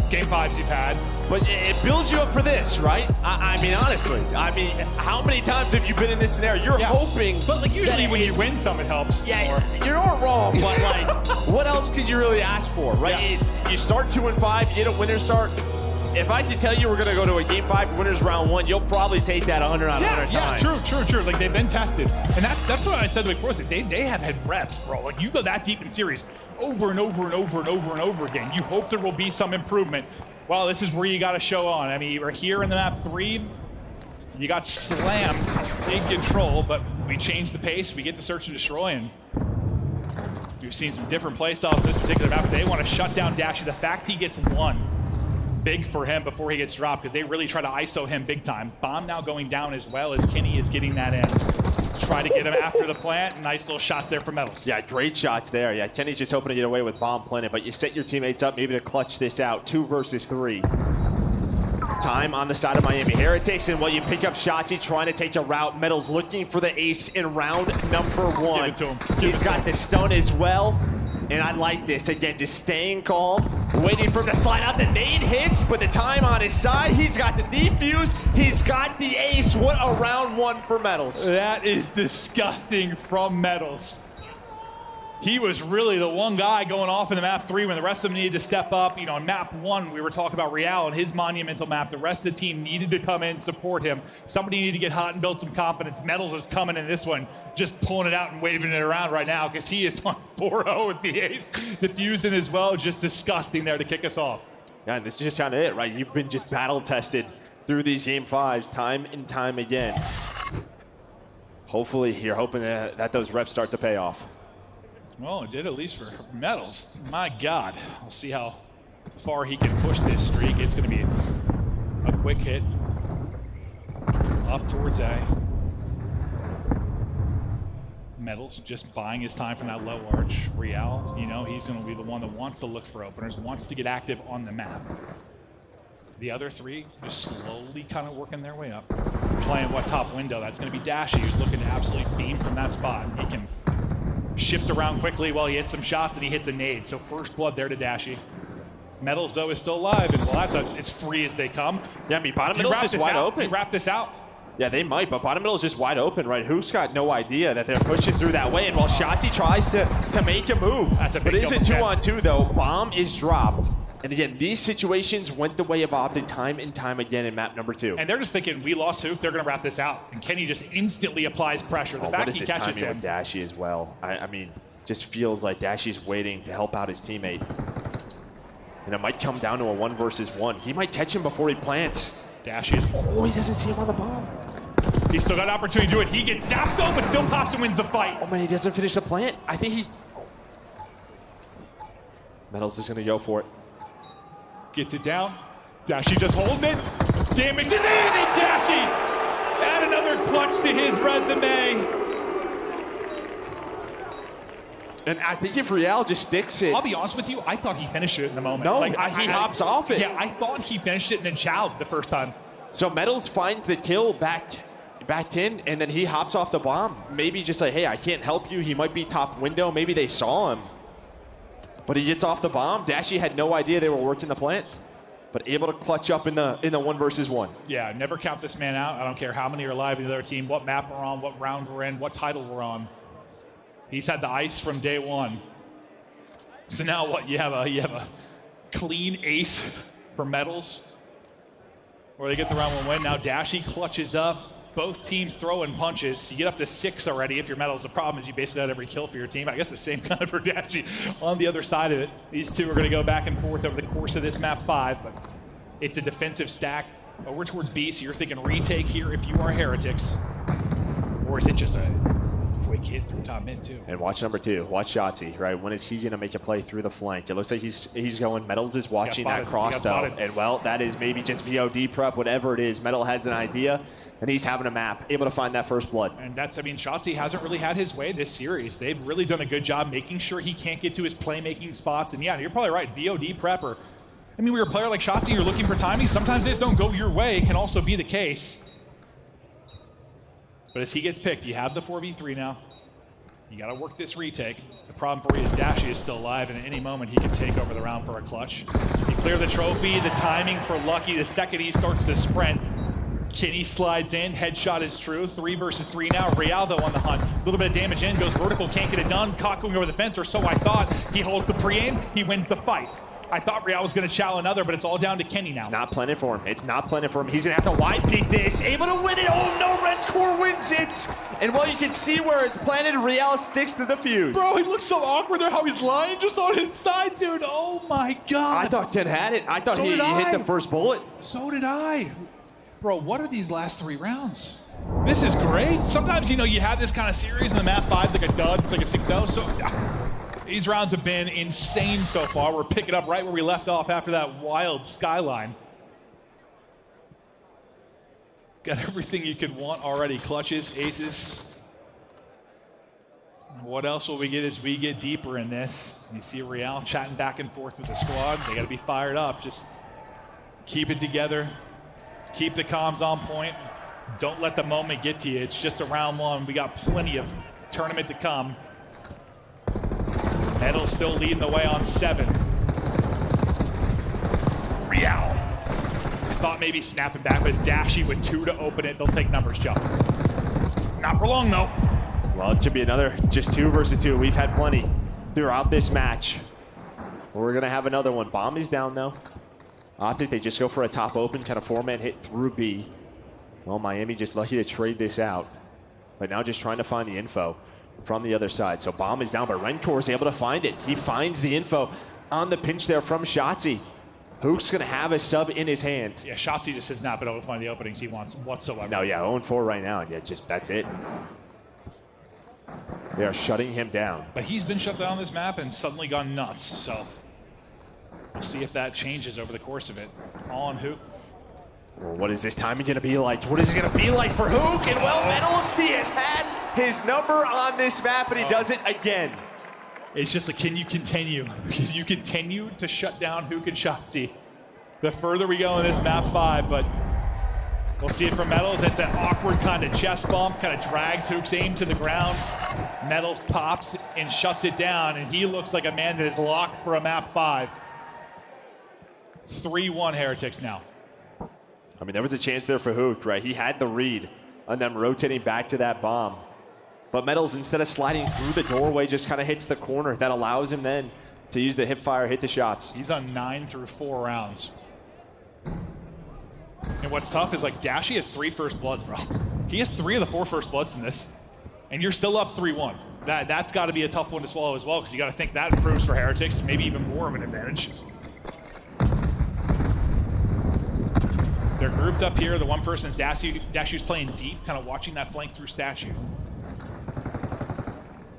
game 5s you've had. But it builds you up for this, right? I mean, honestly. I mean, how many times have you been in this scenario? You're hoping. But like usually when you win some, it helps. Yeah, you're not wrong, but like, what else could you really ask for, right? Yeah. You start 2 and 5, you get a winner's start. If I could tell you we're gonna go to a game 5 winners round 1, you'll probably take that 100 out of 100 times. Yeah, true. Like, they've been tested. And that's what I said to before. They have had reps, bro. Like, you go that deep in series over and over and over and over and over again. You hope there will be some improvement. Well, this is where you got to show on. I mean, we're here in the map 3. You got slammed in control, but we changed the pace. We get to search and destroy, and we've seen some different play styles in this particular map. They want to shut down Dashy. The fact he gets 1, big for him before he gets dropped, because they really try to ISO him big time. Bomb now going down as well as Kenny is getting that in. Try to get him after the plant. Nice little shots there for Metals. Yeah, great shots there. Yeah, Kenny's just hoping to get away with bomb planted, but you set your teammates up maybe to clutch this out. 2 versus 3. Time on the side of Miami Heretics, and you pick up Shotzi trying to take a route. Metals looking for the ace in round number 1. Give it to him. He's got the stun as well. And I like this. Again, just staying calm, waiting for him to slide out. The nade hits, but the time on his side. He's got the defuse. He's got the ace. What a round 1 for Metals. That is disgusting from Metals. He was really the one guy going off in the map 3 when the rest of them needed to step up. You know, in map 1, we were talking about Real and his monumental map. The rest of the team needed to come in, support him. Somebody needed to get hot and build some confidence. Metals is coming in this one, just pulling it out and waving it around right now because he is on 4-0 with the ace. Diffusing as well, just disgusting there to kick us off. Yeah, and this is just kind of it, right? You've been just battle tested through these game 5s time and time again. Hopefully, you're hoping that those reps start to pay off. Well, it did at least for Metals. My God. We'll see how far he can push this streak. It's going to be a quick hit up towards A. Metals just buying his time from that low arch. Real, you know, he's going to be the one that wants to look for openers, wants to get active on the map. The other 3 just slowly kind of working their way up. Playing what top window? That's going to be Dashy, who's looking to absolutely beam from that spot. He can shift around quickly while he hits some shots, and he hits a nade. So first blood there to Dashy. Metals, though, is still alive, and well, that's as free as they come. Yeah, I mean, bottom middle is just wide open. Do you wrap this out? Yeah, they might, but bottom middle is just wide open, right? Who's got no idea that they're pushing through that way, and while Shotzi tries to make a move. That's a big But it is a double 2-on-2, though. Bomb is dropped. And again, these situations went the way of Optic time and time again in map number 2. And they're just thinking, we lost Hoop, they're going to wrap this out. And Kenny just instantly applies pressure. The fact he catches him. With Dashy as well. I mean, just feels like Dashy's waiting to help out his teammate. And it might come down to a 1 versus 1. He might catch him before he plants. Dashy is... Oh, he doesn't see him on the bomb. He's still got an opportunity to do it. He gets zapped though, but still pops and wins the fight. Oh man, he doesn't finish the plant. I think he... Metals is going to go for it. Gets it down. Dashy just holding it. Damage is in, and Dashy add another clutch to his resume. And I think if Real just sticks it... I'll be honest with you, I thought he finished it in the moment. No, like, he hops off it. Yeah, I thought he finished it and then chowed the first time. So Metals finds the kill back in, and then he hops off the bomb. Maybe just like, hey, I can't help you. He might be top window. Maybe they saw him. But he gets off the bomb. Dashy had no idea they were working the plant, but able to clutch up in the 1 versus 1. Yeah, never count this man out. I don't care how many are alive in the other team, what map we're on, what round we're in, what title we're on. He's had the ice from day 1. So now what? You have a clean ace for Metals, where they get the round 1 win. Now Dashy clutches up. Both teams throwing punches. You get up to 6 already if your Metals. The problem is you basically had every kill for your team. I guess the same kind of for Dashy on the other side of it. These two are going to go back and forth over the course of this map 5, but it's a defensive stack over towards B, so you're thinking retake here if you are Heretics. Or is it just a quick hit through top mid too. And watch number 2. Watch Shotzzy, right? When is he going to make a play through the flank? It looks like he's going. Metals is watching that cross though. And well, that is maybe just VOD prep, whatever it is. Metal has an idea, and he's having a map, able to find that first blood. And that's, I mean, Shotzzy hasn't really had his way this series. They've really done a good job making sure he can't get to his playmaking spots. And yeah, you're probably right. VOD prepper. I mean, when you're a player like Shotzzy, you're looking for timing. Sometimes they just don't go your way. It can also be the case. But as he gets picked, you have the 4v3 now. You got to work this retake. The problem for you is Dashy is still alive, and at any moment he can take over the round for a clutch. You clear the trophy, the timing for Lucky. The second he starts to sprint, Kenny slides in, headshot is true. 3 versus 3 now. Real though on the hunt. A little bit of damage in, goes vertical, can't get it done. Caught going over the fence, or so I thought. He holds the pre-aim, he wins the fight. I thought Real was going to chow another, but it's all down to Kenny now. It's not planning for him. It's not planning for him. He's going to have to wide peek this. Able to win it. Oh no, Redcore wins it. And well, you can see where it's planted. Real sticks to the fuse. Bro, he looks so awkward there, how he's lying just on his side, dude. Oh my God. I thought Ken had it. I thought he hit the first bullet. So did I. Bro, what are these last 3 rounds? This is great. Sometimes, you know, you have this kind of series and the map 5's like a dud, it's like a 6-0. So these rounds have been insane so far. We're picking up right where we left off after that wild skyline. Got everything you could want already. Clutches, aces. What else will we get as we get deeper in this? You see Real chatting back and forth with the squad. They got to be fired up. Just keep it together. Keep the comms on point. Don't let the moment get to you. It's just a round 1. We got plenty of tournament to come. Metal's still leading the way on 7. Real. I thought maybe snapping back, but it's Dashy with 2 to open it. They'll take numbers, Joe. Not for long, though. Well, it should be another just 2 versus 2. We've had plenty throughout this match. We're going to have another one. Bomb is down, though. I think they just go for a top open, kind of 4-man hit through B. Well, Miami just lucky to trade this out. But now just trying to find the info from the other side. So Bomb is down, but Rencore is able to find it. He finds the info on the pinch there from Shotzzy. Hook's going to have a sub in his hand. Yeah, Shotzzy just has not been able to find the openings he wants whatsoever. No, yeah, 0-4 right now. Yeah, just that's it. They are shutting him down. But he's been shut down on this map and suddenly gone nuts. So we'll see if that changes over the course of it. On Hook. Well, what is this timing going to be like? What is it going to be like for Hook? And well, Metals, he has had his number on this map, and he does it again. It's just like, can you continue? Can you continue to shut down Hook and Shotzzy? The further we go in this map 5, but we'll see it from Metals. It's an awkward kind of chest bump, kind of drags Hook's aim to the ground. Metals pops and shuts it down, and he looks like a man that is locked for a map 5. 3-1 Heretics now. I mean, there was a chance there for Hook, right? He had the read on them rotating back to that bomb. But Metals, instead of sliding through the doorway, just kind of hits the corner. That allows him then to use the hip fire, hit the shots. He's on 9 through 4 rounds. And what's tough is, like, Dashy has 3 first bloods, bro. He has 3 of the 4 first bloods in this. And you're still up 3-1. That's got to be a tough one to swallow as well, because you got to think that improves for Heretics, maybe even more of an advantage. They're grouped up here. The one person's Dashy's playing deep, kind of watching that flank through Statue.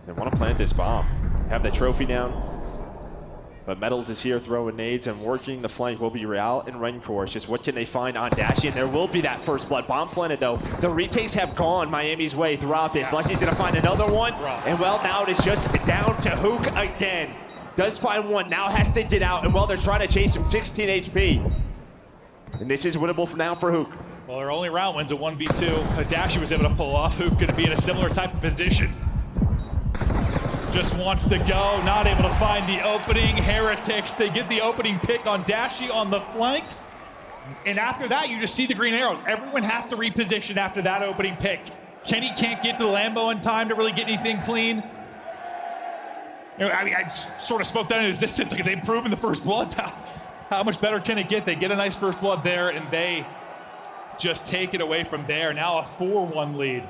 They want to plant this bomb, have the trophy down. But Metals is here throwing nades, and working the flank will be Real and Rencore. It's just what can they find on Dashy, and there will be that first blood. Bomb planted, though. The retakes have gone Miami's way throughout this. Lucky's going to find another one. And well, now it is just down to Hook again. Does find one, now has to get out, and well, they're trying to chase him, 16 HP. And this is winnable for now for Hook. Well, their only round wins a 1v2. Dashy was able to pull off. Hook going to be in a similar type of position. Just wants to go, not able to find the opening. Heretics, they get the opening pick on Dashy on the flank. And after that, you just see the green arrows. Everyone has to reposition after that opening pick. Kenny can't get to the Lambo in time to really get anything clean. You know, I mean, I sort of spoke that into existence. Like, they've proven the first bloods. How much better can it get? They get a nice first blood there, and they just take it away from there. Now a 4-1 lead.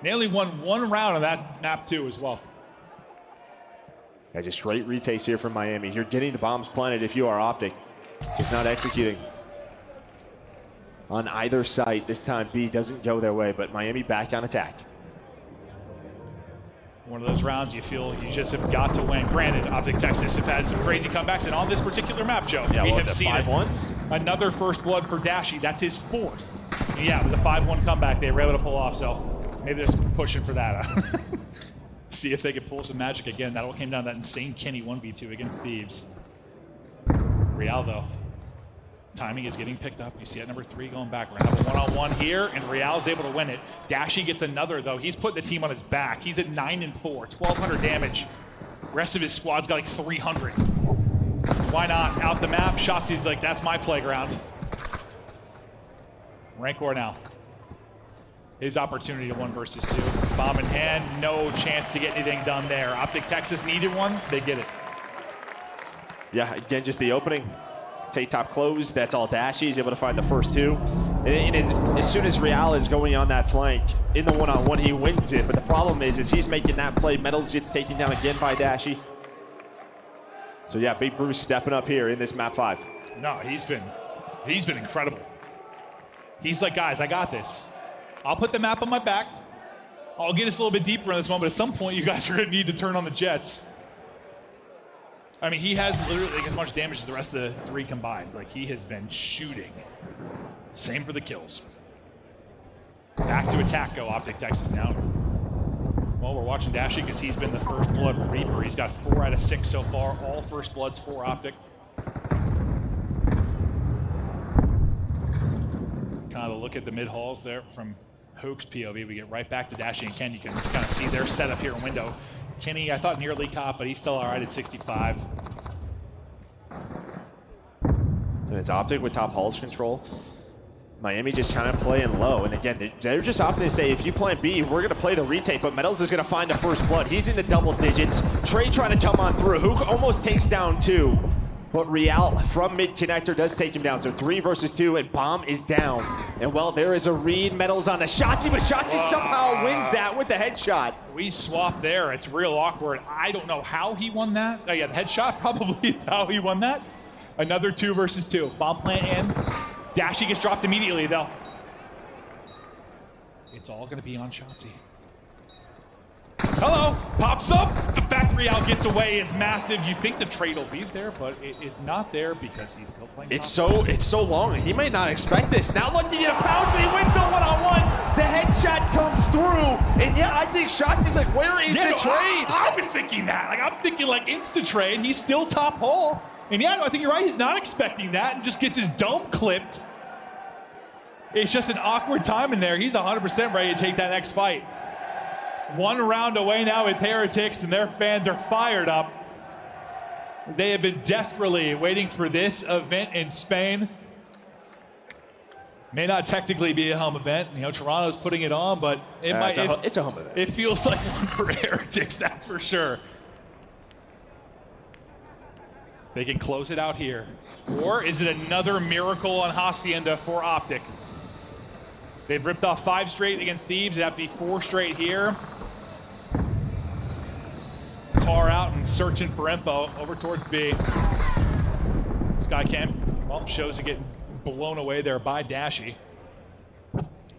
They only won 1 round on that map 2 as well. Yeah, just great retakes here from Miami. You're getting the bombs planted if you are Optic. Just not executing on either site. This time B doesn't go their way, but Miami back on attack. One of those rounds you feel you just have got to win. Granted, Optic Texas have had some crazy comebacks, and on this particular map, Joe, Yeah, we what have was it, seen 5-1? Another first blood for Dashy. That's his 4th. Yeah, it was a 5-1 comeback they were able to pull off, so maybe they're pushing for that. See if they can pull some magic again. That all came down to that insane Kenny 1v2 against Thieves. Real, though. Timing is getting picked up. You see at number 3 going back. We're going to have a one-on-one here, and Real's able to win it. Dashy gets another, though. He's putting the team on his back. He's at 9-4, 1,200 damage. Rest of his squad's got like 300. Why not? Out the map. Shotzi's like, that's my playground. Rancor now. His opportunity to 1 versus 2. Bomb in hand, no chance to get anything done there. Optic Texas needed one, they get it. Yeah, again, just the opening. Take top close, that's all Dashy. He's able to find the first 2. And as soon as Real is going on that flank, in the one-on-one, he wins it. But the problem is he's making that play. Metals gets taken down again by Dashy. So yeah, Big Bruce stepping up here in this map 5. No, he's been incredible. He's like, guys, I got this. I'll put the map on my back. I'll get us a little bit deeper in this one, but at some point you guys are gonna need to turn on the jets. I mean, he has literally like as much damage as the rest of the 3 combined. Like, he has been shooting. Same for the kills. Back to attack go, Optic Texas now. Well, we're watching Dashy because he's been the first blood Reaper. He's got 4 out of 6 so far. All first bloods for Optic. Kind of a look at the mid halls there from Hook's POV. We get right back to Dashy and Ken. You can kind of see their setup here in window. Kenny, I thought nearly caught, but he's still all right at 65. And it's Optic with top halls control. Miami just kind of playing low. And again, they're just opting to say, if you plan B, we're going to play the retake, but Metals is going to find the first blood. He's in the double digits. Trey trying to jump on through. Hook almost takes down 2. But Real from mid-connector does take him down. So 3 versus 2, and Bomb is down. And well, there is a read. Metals on the Shotzi, but Shotzi somehow wins that with the headshot. We swap there. It's real awkward. I don't know how he won that. Oh yeah, the headshot probably is how he won that. Another 2 versus 2. Bomb plant in. Dashy gets dropped immediately, though. It's all going to be on Shotzi. Hello, pops up. The fact Real gets away is massive. You think the trade will be there, but it is not there because he's still playing. It's so long. He might not expect this. Now look to get a pounce, and he wins the one-on-one. The headshot comes through, and yeah, I think Shotzi's like, where is the trade? I was thinking that. Like, I'm thinking like insta-trade. He's still top hole. And yeah, no, I think you're right. He's not expecting that and just gets his dome clipped. It's just an awkward time in there. He's 100% ready to take that next fight. 1 round away now with Heretics, and their fans are fired up. They have been desperately waiting for this event in Spain. May not technically be a home event. You know, Toronto's putting it on, but it's a home event. It feels like one for Heretics, that's for sure. They can close it out here. Or is it another miracle on Hacienda for Optic? They've ripped off 5 straight against Thieves. They have to be 4 straight here. Car out and searching for info over towards B. Skycam, well, shows it getting blown away there by Dashy.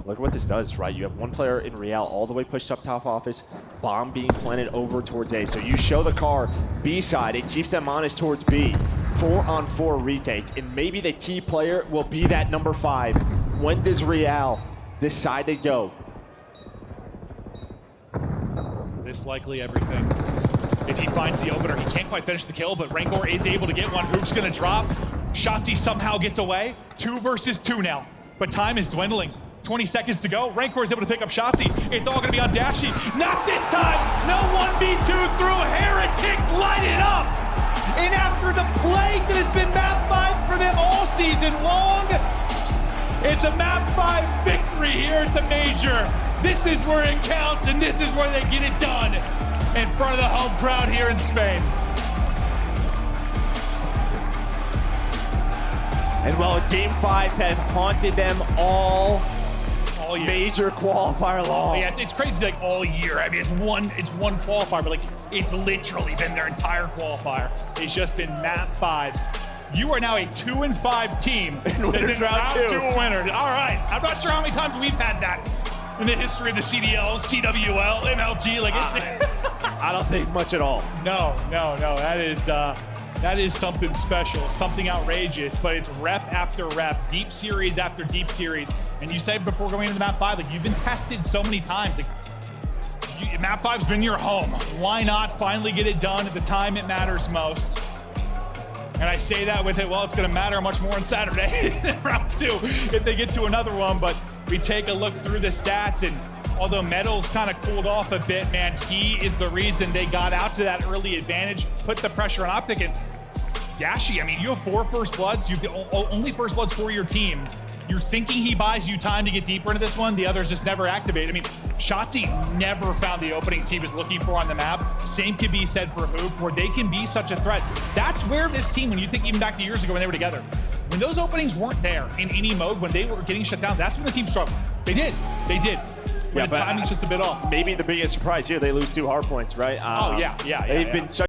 Look at what this does, right? You have 1 player in Real all the way pushed up top office, Bomb being planted over towards A. So you show the car B side, it keeps them honest towards B. 4-on-4 retake, and maybe the key player will be that number 5. When does Real decide to go? This likely everything. If he finds the opener, he can't quite finish the kill, but Rancor is able to get one. Hook's gonna drop. Shotzi somehow gets away. 2 versus 2 now, but time is dwindling. 20 seconds to go. Rancor is able to pick up Shotzi. It's all gonna be on Dashy. Not this time! No 1v2 through. Heretics light it up! And after the plague that has been map 5 for them all season long, it's a map 5 victory here at the Major. This is where it counts, and this is where they get it done in front of the home crowd here in Spain. And well, Game 5s have haunted them all year. Major qualifier long. Yeah, it's crazy, like all year. I mean, it's one qualifier, but like it's literally been their entire qualifier. It's just been map 5s. You are now a 2-5 team that's in round 2 winner. All right, I'm not sure how many times we've had that in the history of the CDL, CWL, MLG. Like it's. I don't think much at all. No. That is something special, something outrageous, but it's rep after rep, deep series after deep series. And you said before going into map 5, like you've been tested so many times. Like, map 5's been your home. Why not finally get it done at the time it matters most? And I say that with it, well, it's going to matter much more on Saturday in round 2 if they get to another one. But we take a look through the stats, and although Metals kind of cooled off a bit, man, he is the reason they got out to that early advantage, put the pressure on Optic. And Dashy, I mean, you have 4 first bloods. You have the only first bloods for your team. You're thinking he buys you time to get deeper into this one. The others just never activate. I mean, Shotzzy never found the openings he was looking for on the map. Same can be said for Hoop, where they can be such a threat. That's where this team, when you think even back to years ago when they were together, when those openings weren't there in any mode, when they were getting shut down, that's when the team struggled. They did. When the timing's just a bit off. Maybe the biggest surprise here, they lose 2 hard points, right? Yeah. They've been such